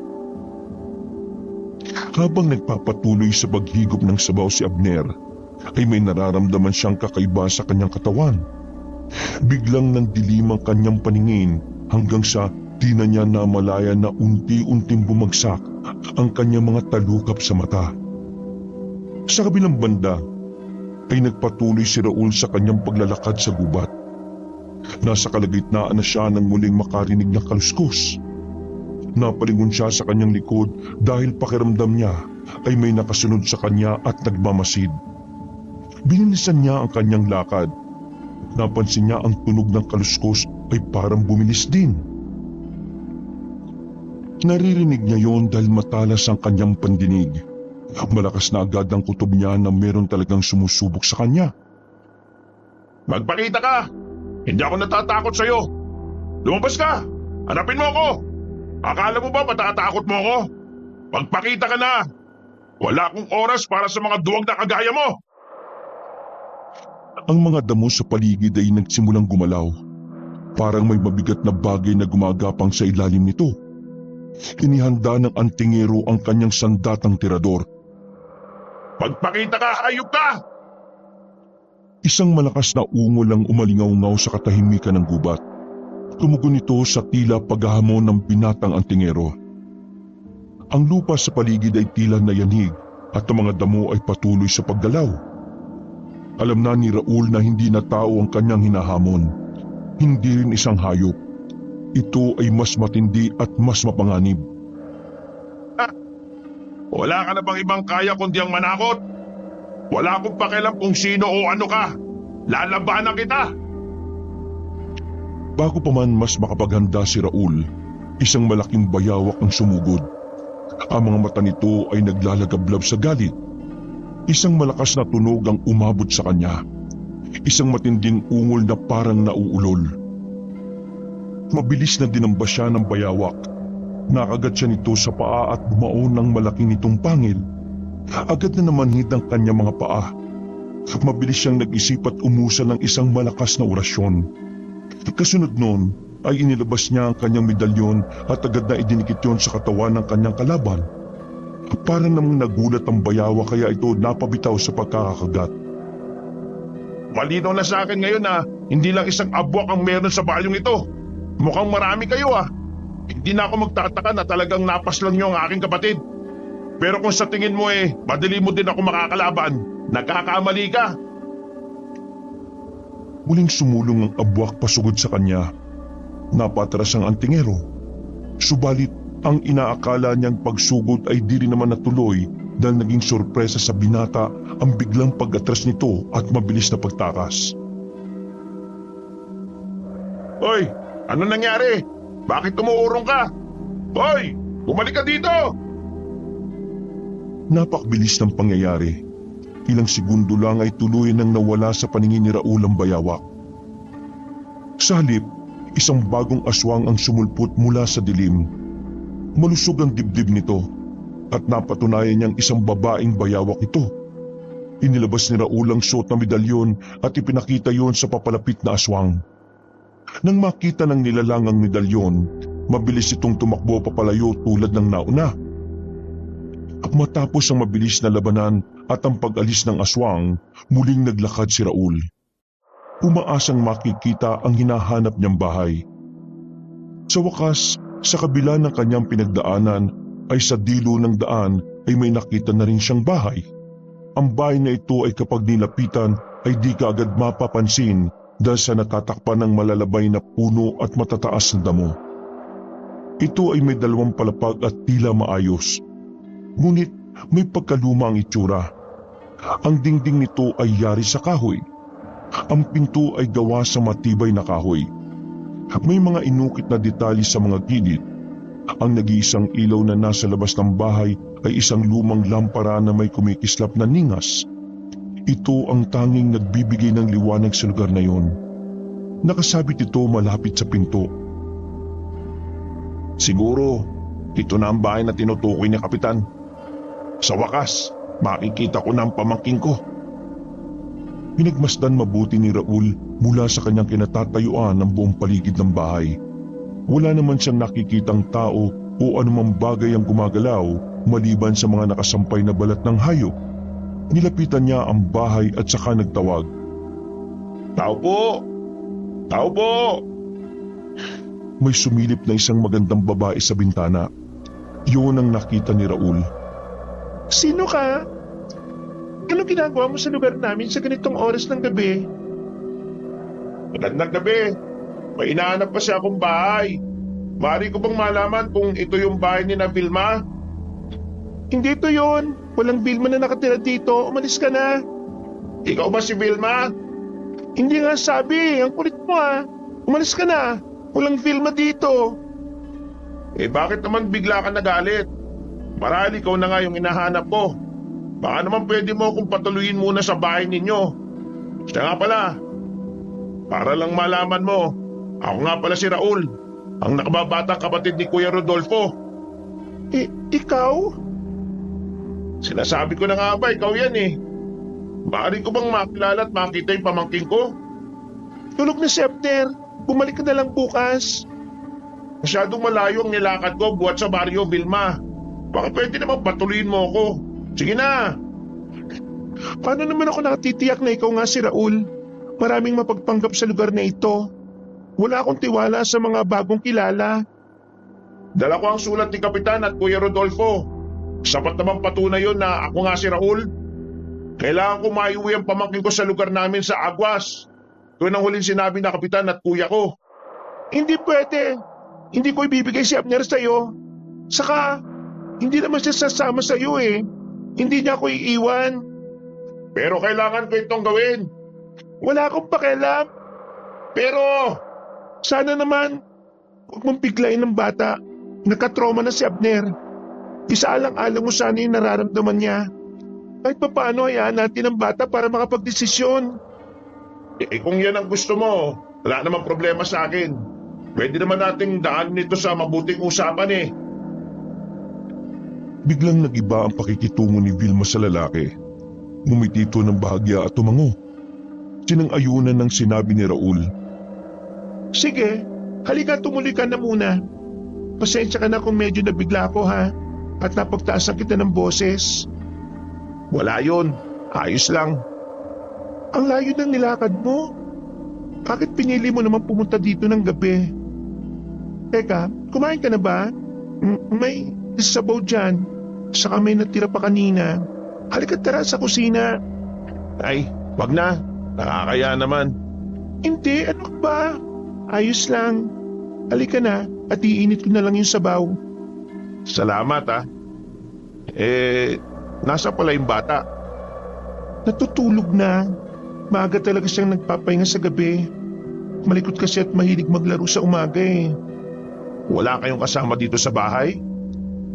Habang nagpapatuloy sa paghigop ng sabaw si Abner, ay may nararamdaman siyang kakaiba sa kanyang katawan. Biglang nandilim ang kanyang paningin hanggang sa di na niya namalaya na unti-unting bumagsak ang kanyang mga talukap sa mata. Sa kabilang banda, ay nagpatuloy si Raul sa kanyang paglalakad sa gubat. Nasa kalagitnaan na siya nang muling makarinig ng kaluskos. Napalingon siya sa kanyang likod dahil pakiramdam niya ay may nakasunod sa kanya at nagmamasid. Binilisan niya ang kanyang lakad. Napansin niya ang tunog ng kaluskos ay parang bumilis din. Naririnig niya yon dahil matalas ang kanyang pandinig. Malakas na agad ang kutob niya na meron talagang sumusubok sa kanya. Magpakita ka! Hindi ako natatakot sa'yo! Lumabas ka! Hanapin mo ako! Akala mo ba matatakot mo ako? Magpakita ka na! Wala akong oras para sa mga duwag na kagaya mo! Ang mga damo sa paligid ay nagsimulang gumalaw. Parang may mabigat na bagay na gumagapang sa ilalim nito. Inihanda ng antingero ang kanyang sandatang tirador. Magpakita ka, hayop ka! Isang malakas na ungol ang umalingaw-ngaw sa katahimikan ng gubat. Tumugon ito sa tila paghahamon ng binatang antingero. Ang lupa sa paligid ay tila nayanig at ang mga damo ay patuloy sa paggalaw. Alam na ni Raul na hindi na tao ang kanyang hinahamon. Hindi rin isang hayop. Ito ay mas matindi at mas mapanganib. Wala ka na bang ibang kaya kundi ang manakot? Wala akong pakialam kung sino o ano ka. Lalabanan kita! Bago pa man mas makapaghanda si Raul, isang malaking bayawak ang sumugod. Ang mga mata nito ay naglalagablab sa galit. Isang malakas na tunog ang umabot sa kanya. Isang matinding ungol na parang nauulol. Mabilis na dinamba siya ng bayawak. Nakagat siya nito sa paa at bumaon ng malaking nitong pangil. Agad na namanhid ang kanyang mga paa. Mabilis siyang nag-isip at umusan ng isang malakas na orasyon. Kasunod noon ay inilabas niya ang kanyang medalyon at agad na idinikit yon sa katawan ng kanyang kalaban. Para namang nagulat ang bayawa kaya ito napabitaw sa pagkakakagat. Malinaw na sa akin ngayon na hindi lang isang abwak ang meron sa bayong ito. Mukhang marami kayo ah. Hindi na ako magtataka na talagang napaslang niyo ang aking kapatid. Pero kung sa tingin mo madali mo din ako makakalaban, nagkakamali ka. Muling sumulong ang abwak pasugod sa kanya. Napatras ang antingero. Subalit Ang inaakala niyang pagsugod ay di rin naman natuloy dahil naging sorpresa sa binata ang biglang pag-atras nito at mabilis na pagtakas. Hoy, ano nangyari? Bakit tumuurong ka? Hoy, bumalik ka dito! Napakabilis ng pangyayari. Ilang segundo lang ay tuluyan nang nawala sa paningin ni Raul ang bayawak. Sa halip, isang bagong aswang ang sumulpot mula sa dilim. Malusog ang dibdib nito at napatunayan niyang isang babaeng bayawak ito. Inilabas ni Raul ang suot na medalyon at ipinakita yon sa papalapit na aswang. Nang makita ng nilalang ang medalyon, mabilis itong tumakbo papalayo tulad ng nauna. At matapos ang mabilis na labanan at ang pag-alis ng aswang, muling naglakad si Raul. Umaasang makikita ang hinahanap niyang bahay. Sa wakas, sa kabila ng kanyang pinagdaanan ay sa dilo ng daan ay may nakita na rin siyang bahay. Ang bahay na ito ay kapag nilapitan ay di ka agad mapapansin dahil sa natatakpan ng malalabay na puno at matataas na damo. Ito ay may 2 palapag at tila maayos. Ngunit may pagkaluma ang itsura. Ang dingding nito ay yari sa kahoy. Ang pinto ay gawa sa matibay na kahoy. May mga inukit na detalye sa mga gilid. Ang nag-iisang ilaw na nasa labas ng bahay ay isang lumang lampara na may kumikislap na ningas. Ito ang tanging nagbibigay ng liwanag sa lugar na yon. Nakasabit ito malapit sa pinto. Siguro, ito na ang bahay na tinutukoy ni Kapitan. Sa wakas, makikita ko na ang pamangkin ko. Pinagmasdan mabuti ni Raul mula sa kanyang kinatatayuan ang buong paligid ng bahay. Wala naman siyang nakikitang tao o anumang bagay ang gumagalaw maliban sa mga nakasampay na balat ng hayop. Nilapitan niya ang bahay at saka nagtawag. Tao po! Tao po! May sumilip na isang magandang babae sa bintana. Yun ang nakita ni Raul. Sino ka? Anong ginagawa mo sa lugar namin sa ganitong oras ng gabi? Magandang gabi. May inahanap pa siya akong bahay. Maaari ko bang malaman kung ito yung bahay ni na Vilma? Hindi ito yun. Walang Vilma na nakatira dito. Umalis ka na. Ikaw ba si Vilma? Hindi nga sabi. Ang kulit mo ah. Umalis ka na. Walang Vilma dito. Bakit naman bigla ka nagalit? Marahil ikaw na nga yung hinahanap ko. Baka naman pwede mo akong patuloyin muna sa bahay ninyo. Siya nga pala. Para lang malaman mo, ako nga pala si Raul, ang nakababatang kapatid ni Kuya Rodolfo. Ikaw? Sinasabi ko na nga ba, ikaw yan eh. Maaari ko bang makilala at makita yung pamangkin ko? Tulog na si Abner. Bumalik ka na lang bukas. Masyadong malayo ang nilakad ko buhat sa Barrio Vilma. Baka pwede naman patuloyin mo ako. Sige na. Paano naman ako nakatitiyak na ikaw nga si Raul? Maraming mapagpanggap sa lugar na ito. Wala akong tiwala sa mga bagong kilala. Dala ko ang sulat ni Kapitan at Kuya Rodolfo. Sapat naman patunay yun na ako nga si Raul. Kailangan ko maiuwi ang pamangkin ko sa lugar namin sa Aguas. Yun ang huling sinabi na Kapitan at Kuya ko. Hindi pwede. Hindi ko ibibigay si Abner sa'yo. Saka, hindi naman siya sasama sa'yo eh. Hindi niya ako iiwan. Pero kailangan ko itong gawin. Wala akong pakialam. Pero, sana naman, huwag mong biglayin ng bata. Nagkatroma na si Abner. Isaalang-alang mo sana yung nararamdaman niya. Kahit papaano hayaan natin ang bata para makapagdesisyon. Kung yan ang gusto mo, wala namang problema sa akin. Pwede naman nating daan nito sa mabuting usapan eh. Biglang nag-iba ang pakikitungo ni Vilma sa lalaki. Ngumiti ito ng bahagya at tumango. Sinang-ayunan ng sinabi ni Raul. Sige, halika tumuloy ka na muna. Pasensya ka na kung medyo nabigla ako ha. At napagtaasan kita ng boses. Wala yun. Ayos lang. Ang layo ng nilakad mo. Bakit pinili mo naman pumunta dito ng gabi? Teka, kumain ka na ba? May sabaw dyan. Saka may natira pa kanina. Halika tara sa kusina. Ay, wag na. Nakakaya naman. Hindi, ano ba? Ayos lang. Halika na at iinit ko na lang yung sabaw. Salamat ah. Nasa pala yung bata? Natutulog na. Maaga talaga siyang nagpapahinga sa gabi. Malikot kasi at mahilig maglaro sa umaga eh. Wala kayong kasama dito sa bahay?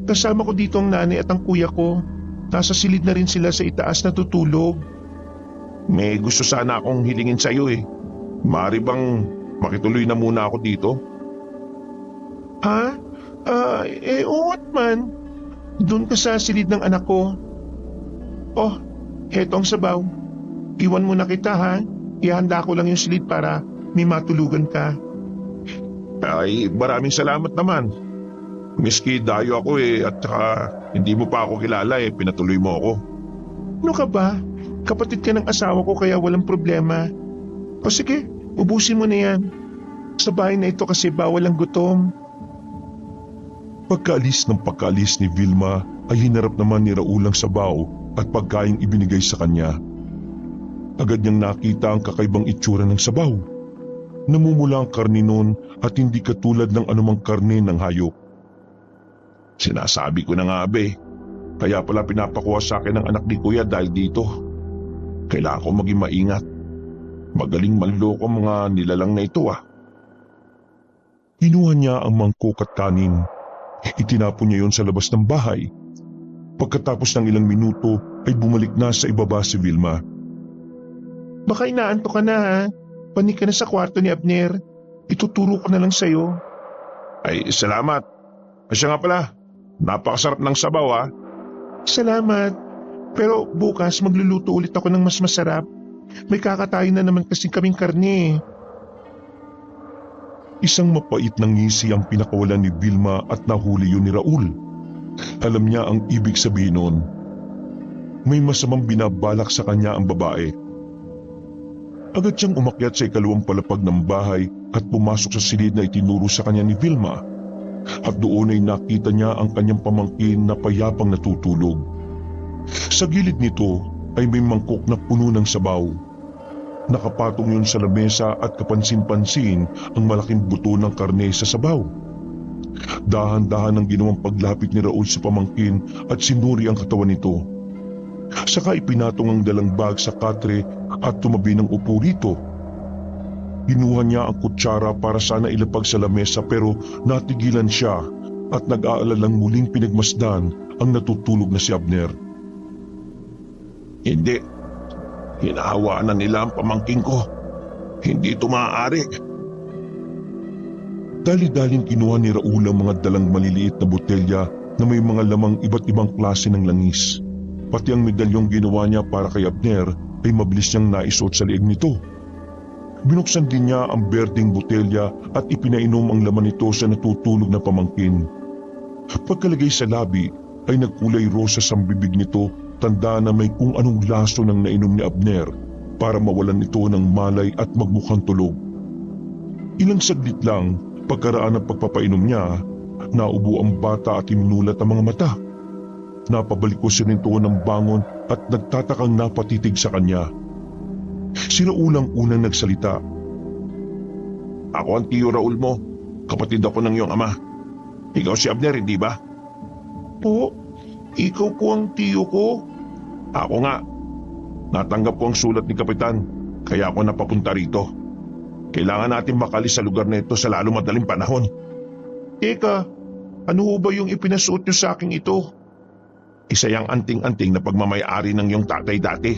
Kasama ko dito ang nanay at ang kuya ko. Nasa silid na rin sila sa itaas natutulog. May gusto sana akong hilingin sa iyo eh. Maaari bang makituloy na muna ako dito? Oo man. Doon ka sa silid ng anak ko. Oh, heto ang sabaw. Iwan mo na kita ha. Ihanda ko lang yung silid para may matulugan ka. Ay, maraming salamat naman. Miski dayo ako eh at saka hindi mo pa ako kilala eh, pinatuloy mo ako. Ano ka ba? Kapatid ka ng asawa ko kaya walang problema. O sige, ubusin mo na yan. Sa bahay na ito kasi bawal ang gutom. Pagkaalis ni Vilma ay hinarap naman ni Raul ang sabaw at pagkaing ibinigay sa kanya. Agad niyang nakita ang kakaibang itsura ng sabaw. Namumula ang karne nun at hindi katulad ng anumang karne ng hayop. Sinasabi ko na nga be, kaya pala pinapakuha sa akin ng anak ni Kuya dahil dito. Kailangan ko maging maingat. Magaling manloko ang mga nilalang na ito ah. Kinuha niya ang mangkok at kanin. Itinapon niya yon sa labas ng bahay. Pagkatapos ng ilang minuto ay bumalik na sa ibaba si Vilma. Baka inaantok ka na ha. Panik ka na sa kwarto ni Abner. Ituturo ko na lang sa'yo. Ay, salamat. Siya nga pala, napakasarap ng sabaw ah. Salamat. Pero bukas magluluto ulit ako ng mas masarap. May kakatayo na naman kasing kaming karne. Isang mapait na ngisi ang pinakawalan ni Vilma at nahuli yun ni Raul. Alam niya ang ibig sabihin nun. May masamang binabalak sa kanya ang babae. Agad siyang umakyat sa ikalawang palapag ng bahay at pumasok sa silid na itinuro sa kanya ni Vilma. At doon ay nakita niya ang kanyang pamangkin na payapang natutulog. Sa gilid nito ay may mangkok na puno ng sabaw. Nakapatong yun sa lamesa at kapansin-pansin ang malaking buto ng karne sa sabaw. Dahan-dahan ang ginawang paglapit ni Raul sa pamangkin at sinuri ang katawan nito. Saka ipinatong ang dalang bag sa katre at tumabi ng upo rito. Kinuha niya ang kutsara para sana ilapag sa lamesa pero natigilan siya at nag-aalalang muling pinagmasdan ang natutulog na si Abner. Hindi. Hinahawaan na nila ang pamangkin ko. Hindi ito maaari. Dali-daling kinuha ni Raul ang mga dalang maliliit na botelya na may mga lamang iba't ibang klase ng langis. Pati ang medalyong ginawa niya para kay Abner ay mabilis niyang naisuot sa leeg nito. Binuksan din niya ang berdeng botelya at ipinainom ang laman nito sa natutulog na pamangkin. Pagkalagay sa labi ay nagkulay rosas ang bibig nito, tanda na may kung anong laso ng nainom ni Abner para mawalan ito ng malay at magmukhang tulog. Ilang saglit lang pagkaraan ng pagpapainom niya, naubo ang bata at iminulat ang mga mata. Napabalik ko siya nito ng bangon at nagtatakang napatitig sa kanya. Si Raul ang unang nagsalita. Ako ang tiyo Raul mo. Kapatid ako ng iyong ama. Ikaw si Abner, hindi ba? Po, ikaw po ang tiyo ko. Ako nga. Natanggap ko ang sulat ni Kapitan, kaya ako napapunta rito. Kailangan natin makalis sa lugar na ito sa lalo madaling panahon. Teka, ano ho ba yung ipinasuot niyo sa akin ito? Isa yung anting-anting na pagmamayari ng iyong tatay dati.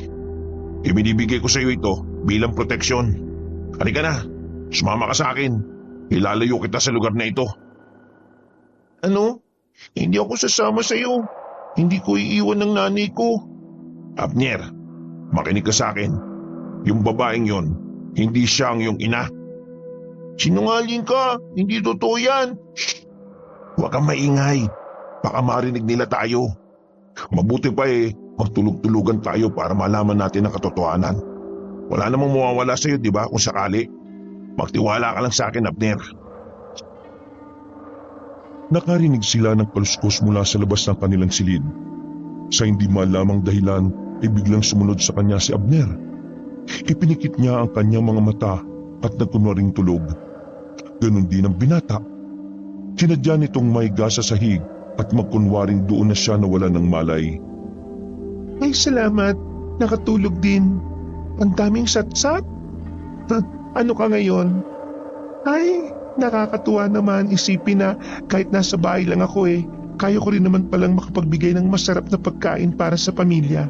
Ibinibigay ko sa iyo ito bilang proteksyon. Halika na, sumama ka sa akin. Ilalayo kita sa lugar na ito. Ano? Hindi ako sasama sa iyo. Hindi ko iiwan ng nanay ko. Abner, makinig ka sa akin. Yung babaeng yon, hindi siya ang iyong ina. Sinungaling ka, hindi totoo yan. Huwag kang maingay. Baka marinig nila tayo. Mabuti pa magtulog-tulugan tayo para malaman natin ang katotohanan. Wala namang mawawala sa iyo, di ba, kung sakali. Magtiwala ka lang sa akin, Abner. Nakarinig sila ng kaluskos mula sa labas ng kanilang silid. Sa hindi malamang dahilan ay biglang sumunod sa kanya si Abner. Ipinikit niya ang kanyang mga mata at nagkunwaring tulog. Ganon din ang binata. Sinadya nitong maiga sa sahig at magkunwaring doon na siya nawala ng malay. Ay salamat, nakatulog din. Ang daming satsat. Ano ka ngayon? Ay, nakakatuwa naman isipin na kahit nasa bahay lang ako kaya ko rin naman palang makapagbigay ng masarap na pagkain para sa pamilya.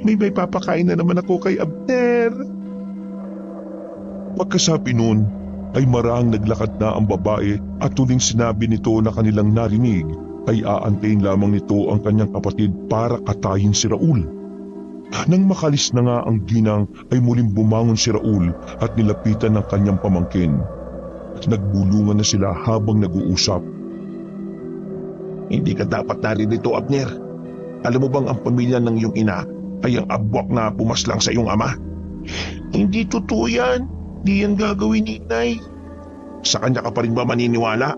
May papakain na naman ako kay Abner. Pagkasabi noon ay maraang naglakad na ang babae at tuling sinabi nito na kanilang narinig ay aantayin lamang nito ang kanyang kapatid para katayin si Raul. Nang makalis na nga ang ginang ay muling bumangon si Raul at nilapitan ng kanyang pamangkin. Nagbulungan na sila habang nag-uusap. Hindi ka dapat naririto, Abner. Alam mo bang ang pamilya ng iyong ina ay ang abwak na pumaslang sa iyong ama? Hindi totoo yan. Di yan gagawin ni Inay. Sa kanya ka pa rin ba maniniwala?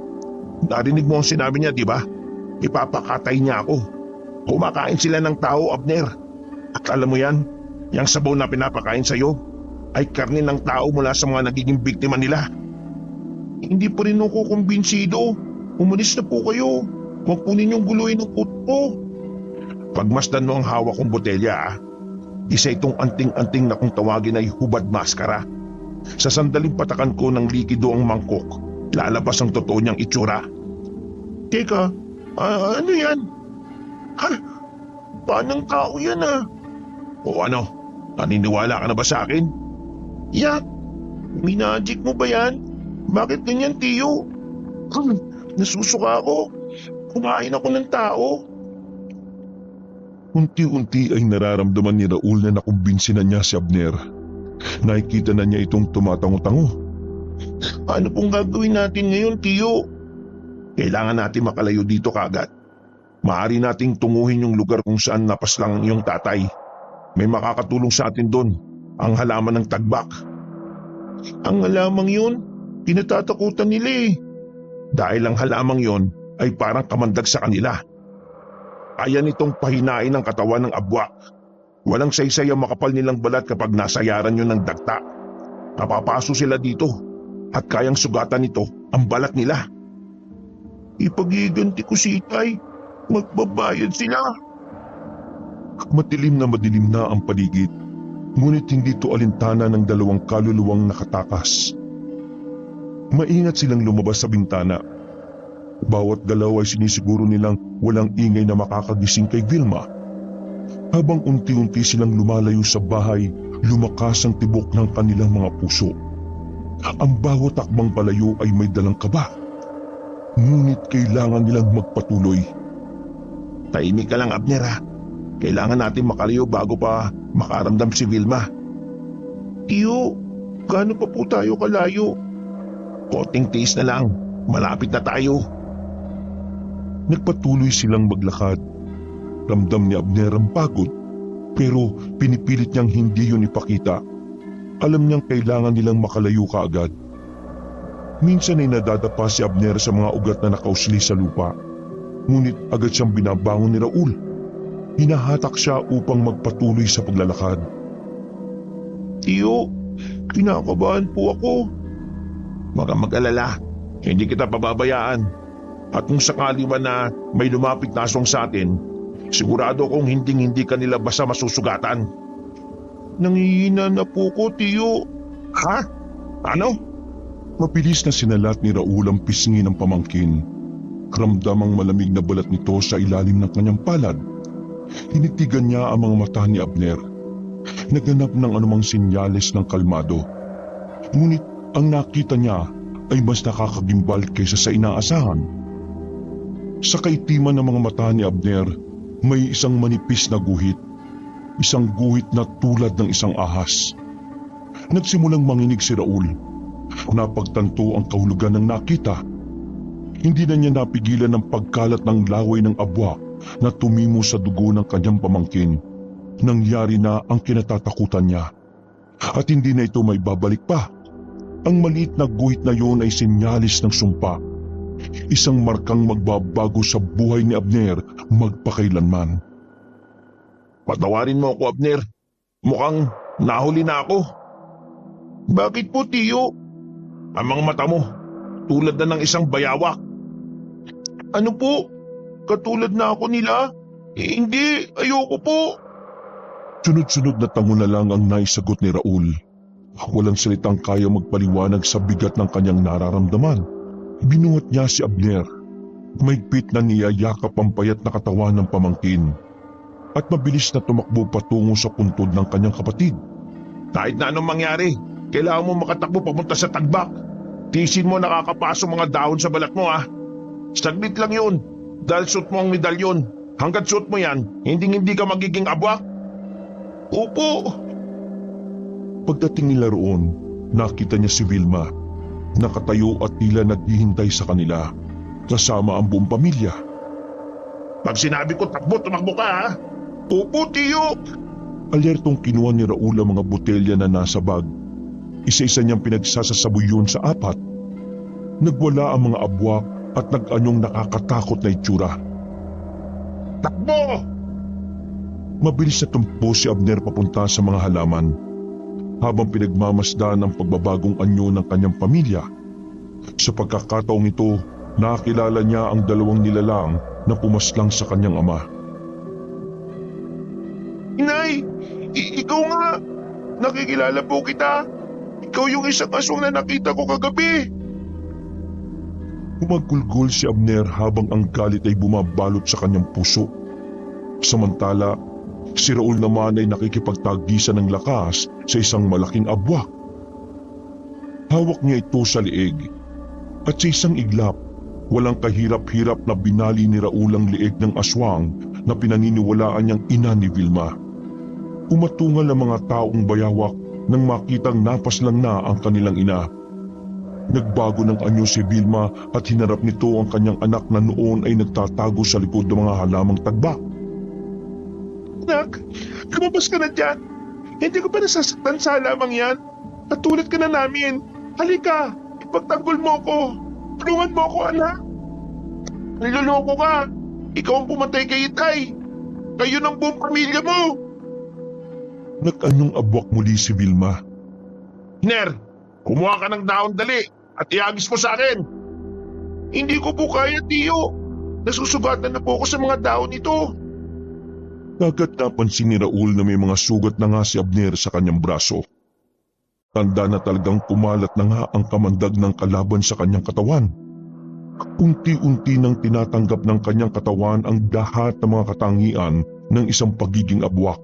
Narinig mo ang sinabi niya, di ba? Ipapakatay niya ako. Kumakain sila ng tao, Abner. At alam mo yan, yung sabaw na pinapakain sa'yo ay karne ng tao mula sa mga nagiging biktima nila. Hindi pa rin ako kumbinsido. Umalis na po kayo. Huwag po ninyong guluhin ang kuto. Pagmasdan mo ang hawak kong botelya, isa itong anting-anting na kung tawagin ay hubad maskara. Sa sandaling patakan ko ng likido ang mangkok, lalabas ang totoo niyang itsura. Teka, ano yan? Ha? Paanong tao yan O ano, naniniwala ka na ba sa akin? Yak, minagic mo ba yan? Bakit ganyan, Tiyo? Nasusuka ako. Kumain ako ng tao. Unti-unti ay nararamdaman ni Raul na nakumbinsi na niya si Abner. Nakikita na niya itong tumatango-tango. Ano pong gagawin natin ngayon, Tiyo? Kailangan natin makalayo dito kaagad. Maaari nating tunguhin yung lugar kung saan napaslang yung tatay. May makakatulong sa atin doon, ang halaman ng tagbak. Ang halamang yun, tinatatakutan nila Dahil ang halamang yon ay parang kamandag sa kanila. Kaya nitong pahinain ang katawan ng abwak. Walang saysay ang makapal nilang balat kapag nasayaran yun ng dagta. Napapaso sila dito at kayang sugatan nito ang balat nila. Ipagiganti ko si Itay. Magbabayad sila. Madilim na ang paligid. Ngunit hindi ito alintana ng dalawang kaluluwang nakatakas. Maingat silang lumabas sa bintana. Bawat galaw ay sinisiguro nilang walang ingay na makakagising kay Vilma. Habang unti-unti silang lumalayo sa bahay, lumakas ang tibok ng kanilang mga puso. Ang bawat takbang palayo ay may dalang kaba. Ngunit kailangan nilang magpatuloy. Tahimik ka lang, Abner ha. Kailangan natin makalayo bago pa makaramdam si Vilma. Tiyo, gaano pa po tayo kalayo? Konting tiis na lang, malapit na tayo. Nagpatuloy silang maglakad. Ramdam ni Abner ang pagod, pero pinipilit niyang hindi yun ipakita. Alam niyang kailangan nilang makalayo kaagad. Minsan ay nadadapa si Abner sa mga ugat na nakausli sa lupa. Ngunit agad siyang binabangon ni Raul. Hinahatak siya upang magpatuloy sa paglalakad. Tiyo, kinakabahan po ako. Huwag kang mag-alala, hindi kita pababayaan. At kung sakali man na may lumapit na aswang sa atin, sigurado kong hinding-hindi ka nila basta masusugatan. Nangihina na po ko, Tiyo. Ha? Ano? Mabilis na sinalat ni Raul ang pisngi ng pamangkin. Ramdam ang malamig na balat nito sa ilalim ng kanyang palad. Tinitigan niya ang mga mata ni Abner. Naganap ng anumang sinyales ng kalmado. Ngunit ang nakita niya ay mas nakakagimbal kaysa sa inaasahan. Sa kaitiman ng mga mata ni Abner, may isang manipis na guhit. Isang guhit na tulad ng isang ahas. Nagsimulang manginig si Raul. Napagtanto ang kahulugan ng nakita. Hindi na niya napigilan ang pagkalat ng laway ng abwa na tumimo sa dugo ng kanyang pamangkin. Nangyari na ang kinatatakutan niya. At hindi na ito may babalik pa. Ang maliit na guhit na yun ay sinyalis ng sumpa. Isang markang magbabago sa buhay ni Abner magpakailanman. Patawarin mo ako, Abner. Mukhang nahuli na ako. Bakit po, Tiyo? Ang mga mata mo, tulad na ng isang bayawak. Ano po? Katulad na ako nila? Hindi, ayoko po. Sunod-sunod na tango na lang ang naisagot ni Raul. Walang salitang kaya magpaliwanag sa bigat ng kanyang nararamdaman. Binuhat niya si Abner. Mahigpit na niyayakap ang payat na katawan ng pamangkin. At mabilis na tumakbo patungo sa puntod ng kanyang kapatid. Kahit na anong mangyari, kailangan mo makatakbo papunta sa tagbak. Tisin mo nakakapasok mga dahon sa balat mo ha. Saglit lang yun. Dahil suot mo ang medalyon. Hanggat suot mo yan, hindi ka magiging abwak. Opo. Pagdating nila roon, nakita niya si Vilma. Nakatayo at tila naghihintay sa kanila. Kasama ang buong pamilya. Pag sinabi ko takbo, tumakbo ka ha. Opo, tiyo. Alertong kinuha ni Raul ang mga botelya na nasa bag. Isa-isa niyang pinagsasasaboy yun sa apat. Nagwala ang mga abwak at nag-anyong nakakatakot na itsura. Takbo! Mabilis na tumpo si Abner papunta sa mga halaman. Habang pinagmamasdan ang pagbabagong anyo ng kanyang pamilya. Sa pagkakataong ito, nakilala niya ang dalawang nilalang na pumaslang sa kanyang ama. Inay, ikaw nga. Nakikilala po kita. Ikaw yung isang aswang na nakita ko kagabi. Humagulgol si Abner habang ang galit ay bumabalot sa kanyang puso. Samantala, si Raul naman ay nakikipagtagisan ng lakas sa isang malaking abwak. Hawak niya ito sa liig at sa isang iglap, walang kahirap-hirap na binali ni Raul ang liig ng aswang na pinaniniwalaan niyang ina ni Vilma. Umatungal ang mga taong bayawak nang makitang napaslang na ang kanilang ina. Nagbago ng anyo si Vilma at hinarap nito ang kanyang anak na noon ay nagtatago sa likod ng mga halamang tagbak. Anak, lumabas ka na dyan. Hindi ko pa nasasaktan sa halamang yan. Natulad ka na namin. Halika, ipagtanggol mo ko. Tulungan mo ko, anak. Niloloko ka. Ikaw ang pumatay kay Itay. Kayo ng buong pamilya mo. Nag-anyong abwak muli si Vilma. Hiner, kumuha ka ng dahon dali at iagis mo sa akin. Hindi ko po kaya, tiyo. Nasusugatan na po ako sa mga dahon nito. Agad napansin ni Raul na may mga sugat na nga si Abner sa kanyang braso. Tanda na talagang kumalat na nga ang kamandag ng kalaban sa kanyang katawan. Unti-unti nang tinatanggap ng kanyang katawan ang lahat ng mga katangian ng isang pagiging abwak.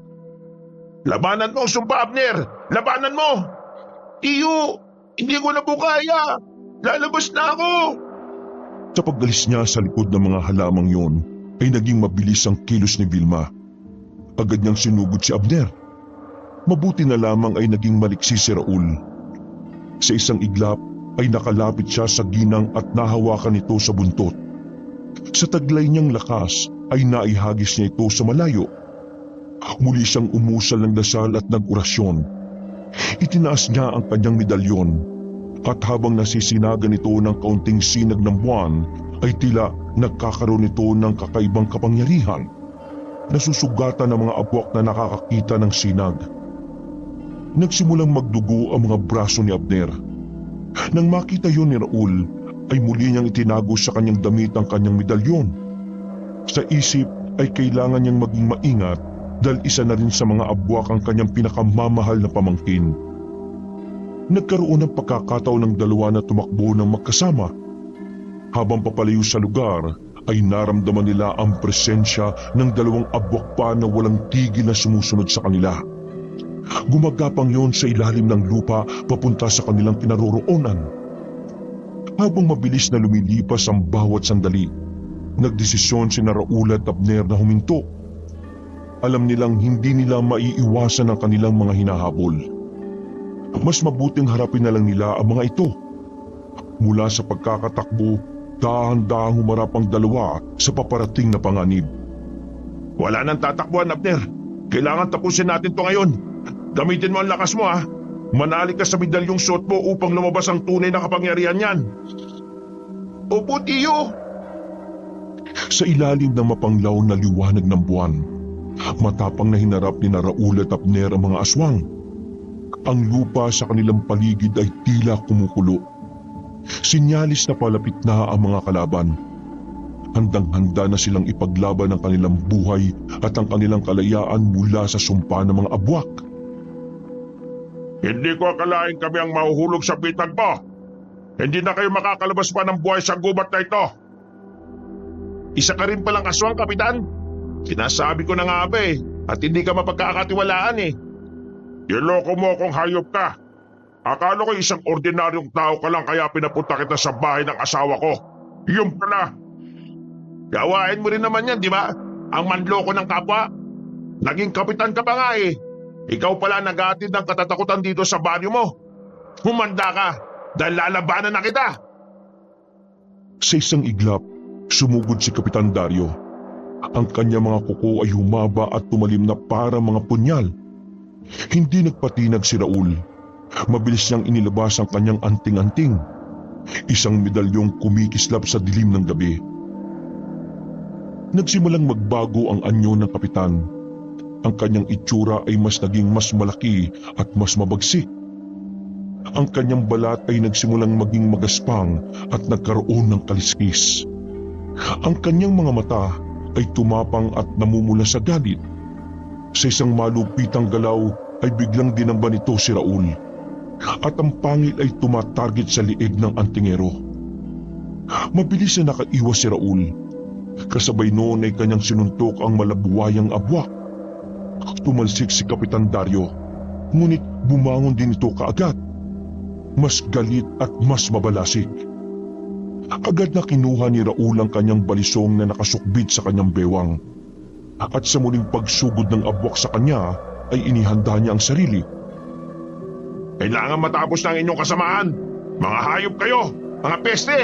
Labanan mo ang sumpa, Abner! Labanan mo! Tiyo, hindi ko na po kaya. Lalabas na ako. Sa pagdalis niya sa likod ng mga halamang yon, ay naging mabilis ang kilos ni Vilma. Agad niyang sinugod si Abner. Mabuti na lamang ay naging maliksi si Raul. Sa isang iglap ay nakalapit siya sa ginang at nahawakan ito sa buntot. Sa taglay niyang lakas ay naihagis niya ito sa malayo. Muli siyang umusal ng dasal at nag-orasyon. Itinaas niya ang kanyang medalyon at habang nasisinagan ito ng kaunting sinag ng buwan ay tila nagkakaroon ito ng kakaibang kapangyarihan. Nasusugatan ng mga abwak na nakakakita ng sinag. Nagsimulang magdugo ang mga braso ni Abner. Nang makita yun ni Raul, ay muli niyang itinago sa kanyang damit ang kanyang medalyon. Sa isip ay kailangan niyang maging maingat dahil isa na rin sa mga abwak ang kanyang pinakamamahal na pamangkin. Nagkaroon ng pagkakataon ng dalawa na tumakbo ng magkasama. Habang papalayo sa lugar, ay naramdaman nila ang presensya ng dalawang abwak pa na walang tigil na sumusunod sa kanila. Gumagapang yon sa ilalim ng lupa papunta sa kanilang kinaroroonan. Habang mabilis na lumilipas ang bawat sandali, nagdesisyon si Raul at Abner na huminto. Alam nilang hindi nila maiiwasan ang kanilang mga hinahabol. Mas mabuting harapin na lang nila ang mga ito. Mula sa pagkakatakbo, dahan-dahang humarap ang dalawa sa paparating na panganib. Wala nang tatakbuhan, Abner. Kailangan tapusin natin to ngayon. Gamitin mo ang lakas mo ha. Manali ka sa medalyong suot mo upang lumabas ang tunay na kapangyarihan niyan. Opo, tiyo. Sa ilalim ng mapanglaw na liwanag ng buwan, matapang na hinarap ni Raul at Abner ang mga aswang. Ang lupa sa kanilang paligid ay tila kumukulo. Sinyalis na palapit na ang mga kalaban. handang-handa na silang ipaglaban ang kanilang buhay at ang kanilang kalayaan mula sa sumpa ng mga abwak. Hindi ko akalain kami ang mahuhulog sa bitag mo. Hindi na kayo makakalabas pa ng buhay sa gubat na ito. Isa ka rin palang aswang, Kapitan. Sinasabi ko na nga ba at hindi ka mapagkakatiwalaan Niloko mo akong hayop ka. Akala ko isang ordinaryong tao ka lang kaya pinapunta kita sa bahay ng asawa ko. Yun pala. Gawain mo rin naman yan, di ba? Ang manloko ng kapwa. Naging kapitan ka pa nga Ikaw pala nag-aatid ng katatakutan dito sa baryo mo. Humanda ka dahil lalabanan na kita. Sa isang iglap, sumugod si Kapitan Dario. Ang kanyang mga kuko ay humaba at tumalim na para mga punyal. Hindi nagpatinag si Raul. Mabilis niyang inilabas ang kanyang anting-anting. Isang medalyong kumikislap sa dilim ng gabi. Nagsimulang magbago ang anyo ng kapitan. Ang kanyang itsura ay naging mas malaki at mas mabagsik. Ang kanyang balat ay nagsimulang maging magaspang at nagkaroon ng kaliskis. Ang kanyang mga mata ay tumapang at namumula sa galit. Sa isang malupitang galaw ay biglang dinamba nito si Raul. At ang pangil ay tumatarget sa liig ng antingero. Mabilis na nakaiwas si Raul. Kasabay noon ay kanyang sinuntok ang malabuwayang abwak. Tumalsik si Kapitan Dario, ngunit bumangon din ito kaagad. Mas galit at mas mabalasik. Agad na kinuha ni Raul ang kanyang balisong na nakasukbit sa kanyang bewang. At sa muling pagsugod ng abwak sa kanya ay inihanda niya ang sarili. Kailangan matapos ng inyong kasamaan. Mga hayop kayo, mga peste!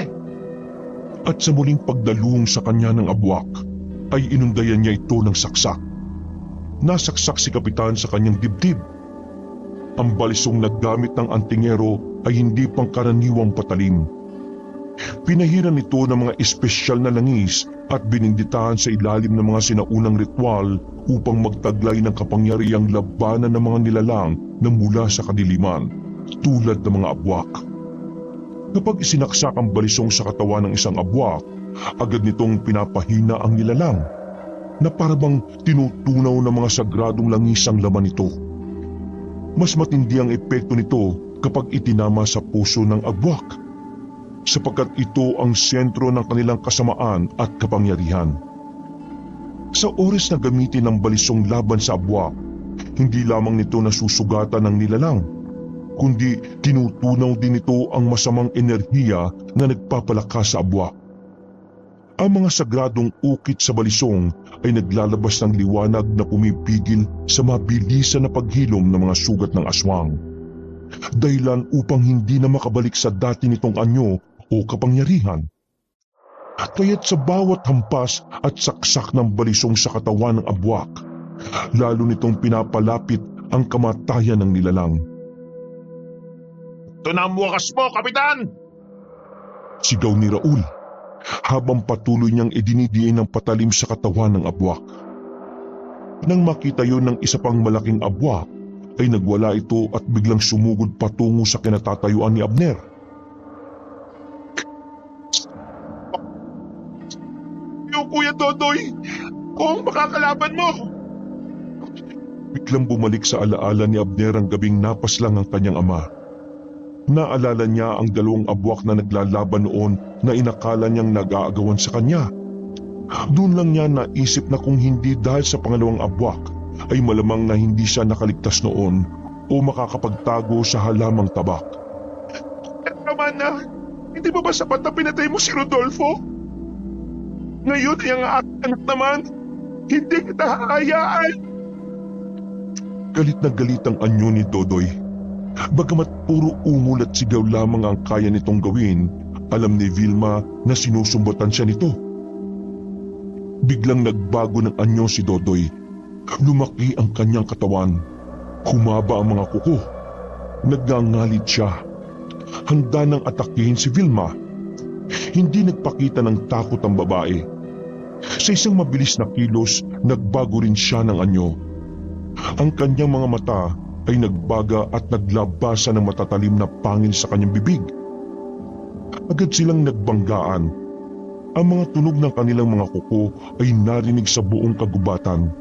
At sa muling pagdalung sa kanya ng abwak, ay inundayan niya ito ng saksak. Nasaksak si Kapitan sa kanyang dibdib. Ang balisong naggamit ng antingero ay hindi pangkaraniwang patalim. Pinahiran ito ng mga espesyal na langis at bininditahan sa ilalim ng mga sinaunang ritual upang magtaglay ng kapangyarihang labanan ng mga nilalang na mula sa kadiliman, tulad ng mga abwak. Kapag isinaksak ang balisong sa katawan ng isang abwak, agad nitong pinapahina ang nilalang, na parabang tinutunaw ng mga sagradong langis ang laman nito. Mas matindi ang epekto nito kapag itinama sa puso ng abwak, sapagkat ito ang sentro ng kanilang kasamaan at kapangyarihan. Sa oras na gamitin ang balisong laban sa abwak, hindi lamang nito nasusugatan ng nilalang, kundi tinutunaw din ito ang masamang enerhiya na nagpapalakas sa abwak. Ang mga sagradong ukit sa balisong ay naglalabas ng liwanag na pumipigil sa mabilisan na paghilom ng mga sugat ng aswang. Dahilan upang hindi na makabalik sa dati nitong anyo o kapangyarihan. Kaya't sa bawat hampas at saksak ng balisong sa katawan ng abwak, lalo nitong pinapalapit ang kamatayan ng nilalang. Ito na ang wakas mo, Kapitan! Sigaw ni Raul, habang patuloy niyang idinidiin ng patalim sa katawan ng abwak. Nang makita yon ng isa pang malaking abwak, ay nagwala ito at biglang sumugod patungo sa kinatatayuan ni Abner. Yung Kuya Dodoy, kung makakalaban mo. Biglang bumalik sa alaala ni Abner ang gabing napaslang ang kanyang ama. Naalala niya ang dalawang abwak na naglalaban noon na inakala niyang nag-aagawan sa kanya. Doon lang niya naisip na kung hindi dahil sa pangalawang abwak, ay malamang na hindi siya nakaligtas noon o makakapagtago sa halamang tabak. Tama na, hindi ba sapat na pinatay mo si Rodolfo? Ngayon ay ang aking anak naman, hindi kita hahayaan. Galit na galit ang anyo ni Dodoy. Bagamat puro umul at sigaw lamang ang kaya nitong gawin, alam ni Vilma na sinusumbatan siya nito. Biglang nagbago ng anyo si Dodoy. Lumaki ang kanyang katawan. Humaba ang mga kuko. Nagngangalit siya. Handa nang atakihin si Vilma. Hindi nagpakita ng takot ang babae. Sa isang mabilis na kilos, nagbago rin siya ng anyo. Ang kanyang mga mata ay nagbaga at naglabasa ng matatalim na pangil sa kanyang bibig. Agad silang nagbanggaan. Ang mga tunog ng kanilang mga kuko ay narinig sa buong kagubatan.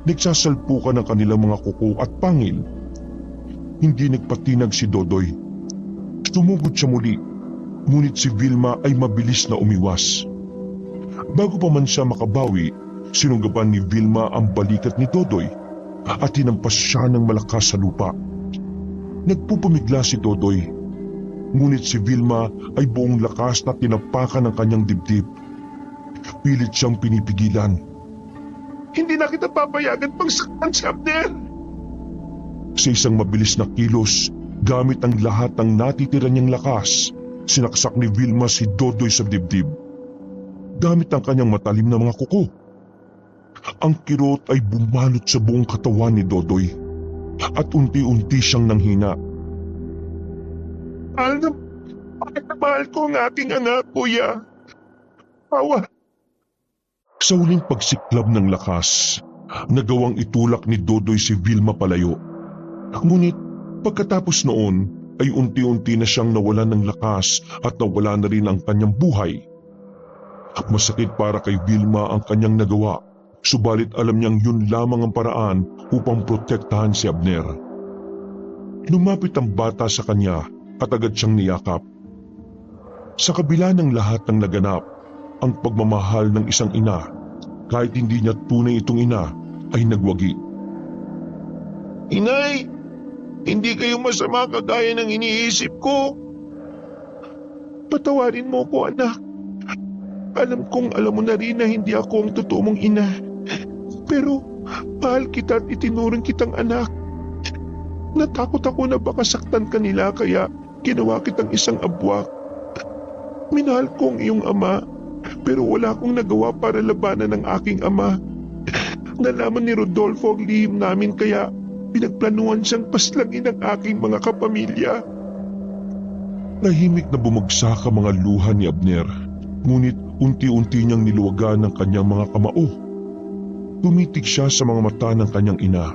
Nagsasalpukan ang kanilang mga kuko at pangil. Hindi nagpatinag si Dodoy. Sumugod siya muli, ngunit si Vilma ay mabilis na umiwas. Bago pa man siya makabawi, sinunggaban ni Vilma ang balikat ni Dodoy at hinampas siya ng malakas sa lupa. Nagpupumigla si Dodoy, ngunit si Vilma ay buong lakas na tinapakan ng kanyang dibdib. Pilit siyang pinipigilan. Hindi na kita papayagan pang saktan si Abner. Sa isang mabilis na kilos, gamit ang lahat ng natitira niyang lakas, sinaksak ni Vilma si Dodoy sa dibdib. Gamit ang kanyang matalim na mga kuko. Ang kirot ay bumalot sa buong katawan ni Dodoy at unti-unti siyang nanghina. Mahal ko ang aking anak, kuya. Awa. Sa huling pagsiklab ng lakas, nagawang itulak ni Dodoy si Vilma palayo. Ngunit pagkatapos noon ay unti-unti na siyang nawalan ng lakas at nawala na rin ang kanyang buhay. Masakit para kay Vilma ang kanyang nagawa, subalit alam niyang yun lamang ang paraan upang protektahan si Abner. Lumapit ang bata sa kanya at agad siyang niyakap. Sa kabila ng lahat ng naganap, ang pagmamahal ng isang ina, kahit hindi niya tunay itong ina, ay nagwagi. Inay, hindi kayo masama kagaya ng iniisip ko. Patawarin mo ko, anak. Alam kong alam mo na rin na hindi ako ang totoo mong ina. Pero mahal kita at itinuring kitang anak. Natakot ako na baka saktan ka nila kaya ginawa kitang isang abwak. Minahal ko ang iyong ama pero wala akong nagawa para labanan ng aking ama. Nalaman ni Rodolfo ang lihim namin kaya pinagplanuhan siyang paslangin ng aking mga kapamilya. Tahimik na bumagsak ang mga luha ni Abner, ngunit unti-unti niyang niluwagan ang kanyang mga kamao. Tumitig siya sa mga mata ng kanyang ina.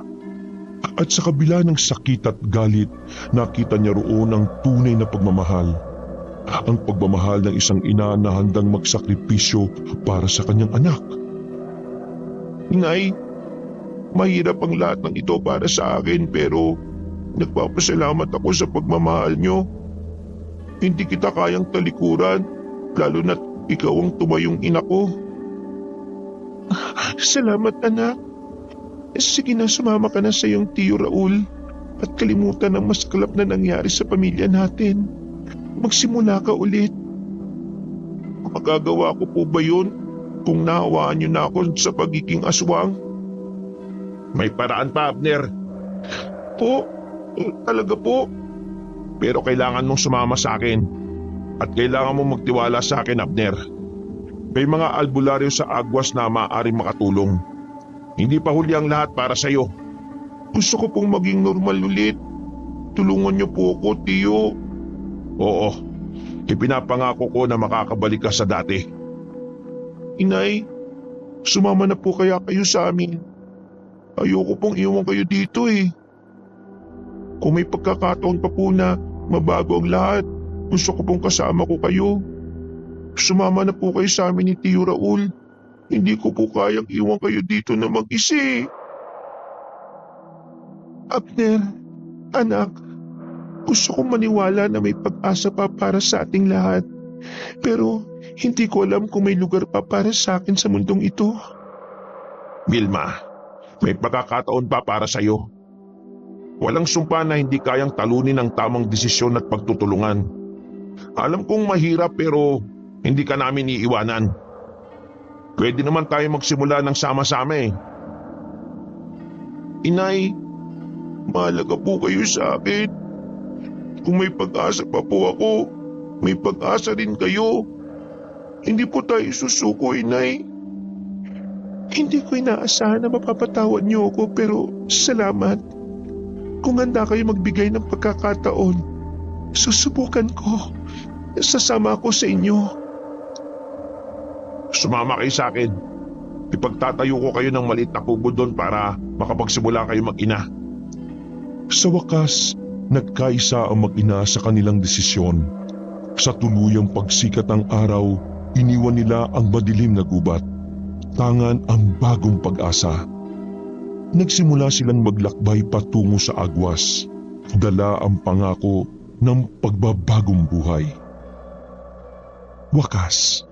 At sa kabila ng sakit at galit, nakita niya roon ang tunay na pagmamahal. Ang pagmamahal ng isang ina na handang magsakripisyo para sa kanyang anak. Inay, mahirap ang lahat ng ito para sa akin pero nagpapasalamat ako sa pagmamahal niyo. Hindi kita kayang talikuran, lalo na't ikaw ang tumayong ina ko. Salamat, anak. Sige na, sumama ka na sa iyong tiyo Raul at kalimutan ang maskalap na nangyari sa pamilya natin. Magsimula ka ulit. Magagawa ko po ba yun kung nahawaan niyo na ako sa pagiging aswang? May paraan pa, Abner. Po, talaga po. Pero kailangan mong sumama sa akin. At kailangan mong magtiwala sa akin, Abner. May mga albularyo sa Agwas na maaaring makatulong. Hindi pa huli ang lahat para sa iyo. Gusto ko pong maging normal ulit. Tulungan niyo po ako, tiyo. Oo, ipinapangako ko na makakabalik ka sa dati. Inay, sumama na po kaya kayo sa amin. Ayoko pong iwan kayo dito eh. Kung may pagkakataon pa po na mabago ang lahat, gusto ko pong kasama ko kayo. Sumama na po kayo sa amin ni Tiyo Raul. Hindi ko po kayang iwan kayo dito na mag-isa. Abner, anak, gusto kong maniwala na may pag-asa pa para sa ating lahat. Pero hindi ko alam kung may lugar pa para sa akin sa mundong ito. Vilma, may pagkakataon pa para sa iyo. Walang sumpa na hindi kayang talunin ang tamang desisyon at pagtutulungan. Alam kong mahirap pero hindi ka namin iiwanan. Pwede naman tayo magsimula ng sama-sama eh. Inay, mahalaga po kayo sa akin. Kung may pag-asa pa po ako, may pag-asa rin kayo. Hindi po tayo susuko, Inay. Hindi ko inaasahan na mapapatawad niyo ako pero salamat. Kung handa kayo magbigay ng pagkakataon, susubukan ko. Sasama ako sa inyo. Sumama kayo sa akin. Ipagtatayo ko kayo ng maliit na kubo doon para makapagsimula kayo mag-ina. Sa wakas, nagkaisa ang mag-ina sa kanilang desisyon. Sa tuluyang pagsikat ng araw, iniwan nila ang madilim na gubat. Tangan ang bagong pag-asa. Nagsimula silang maglakbay patungo sa Agwas. Dala ang pangako ng pagbabagong buhay. Wakas,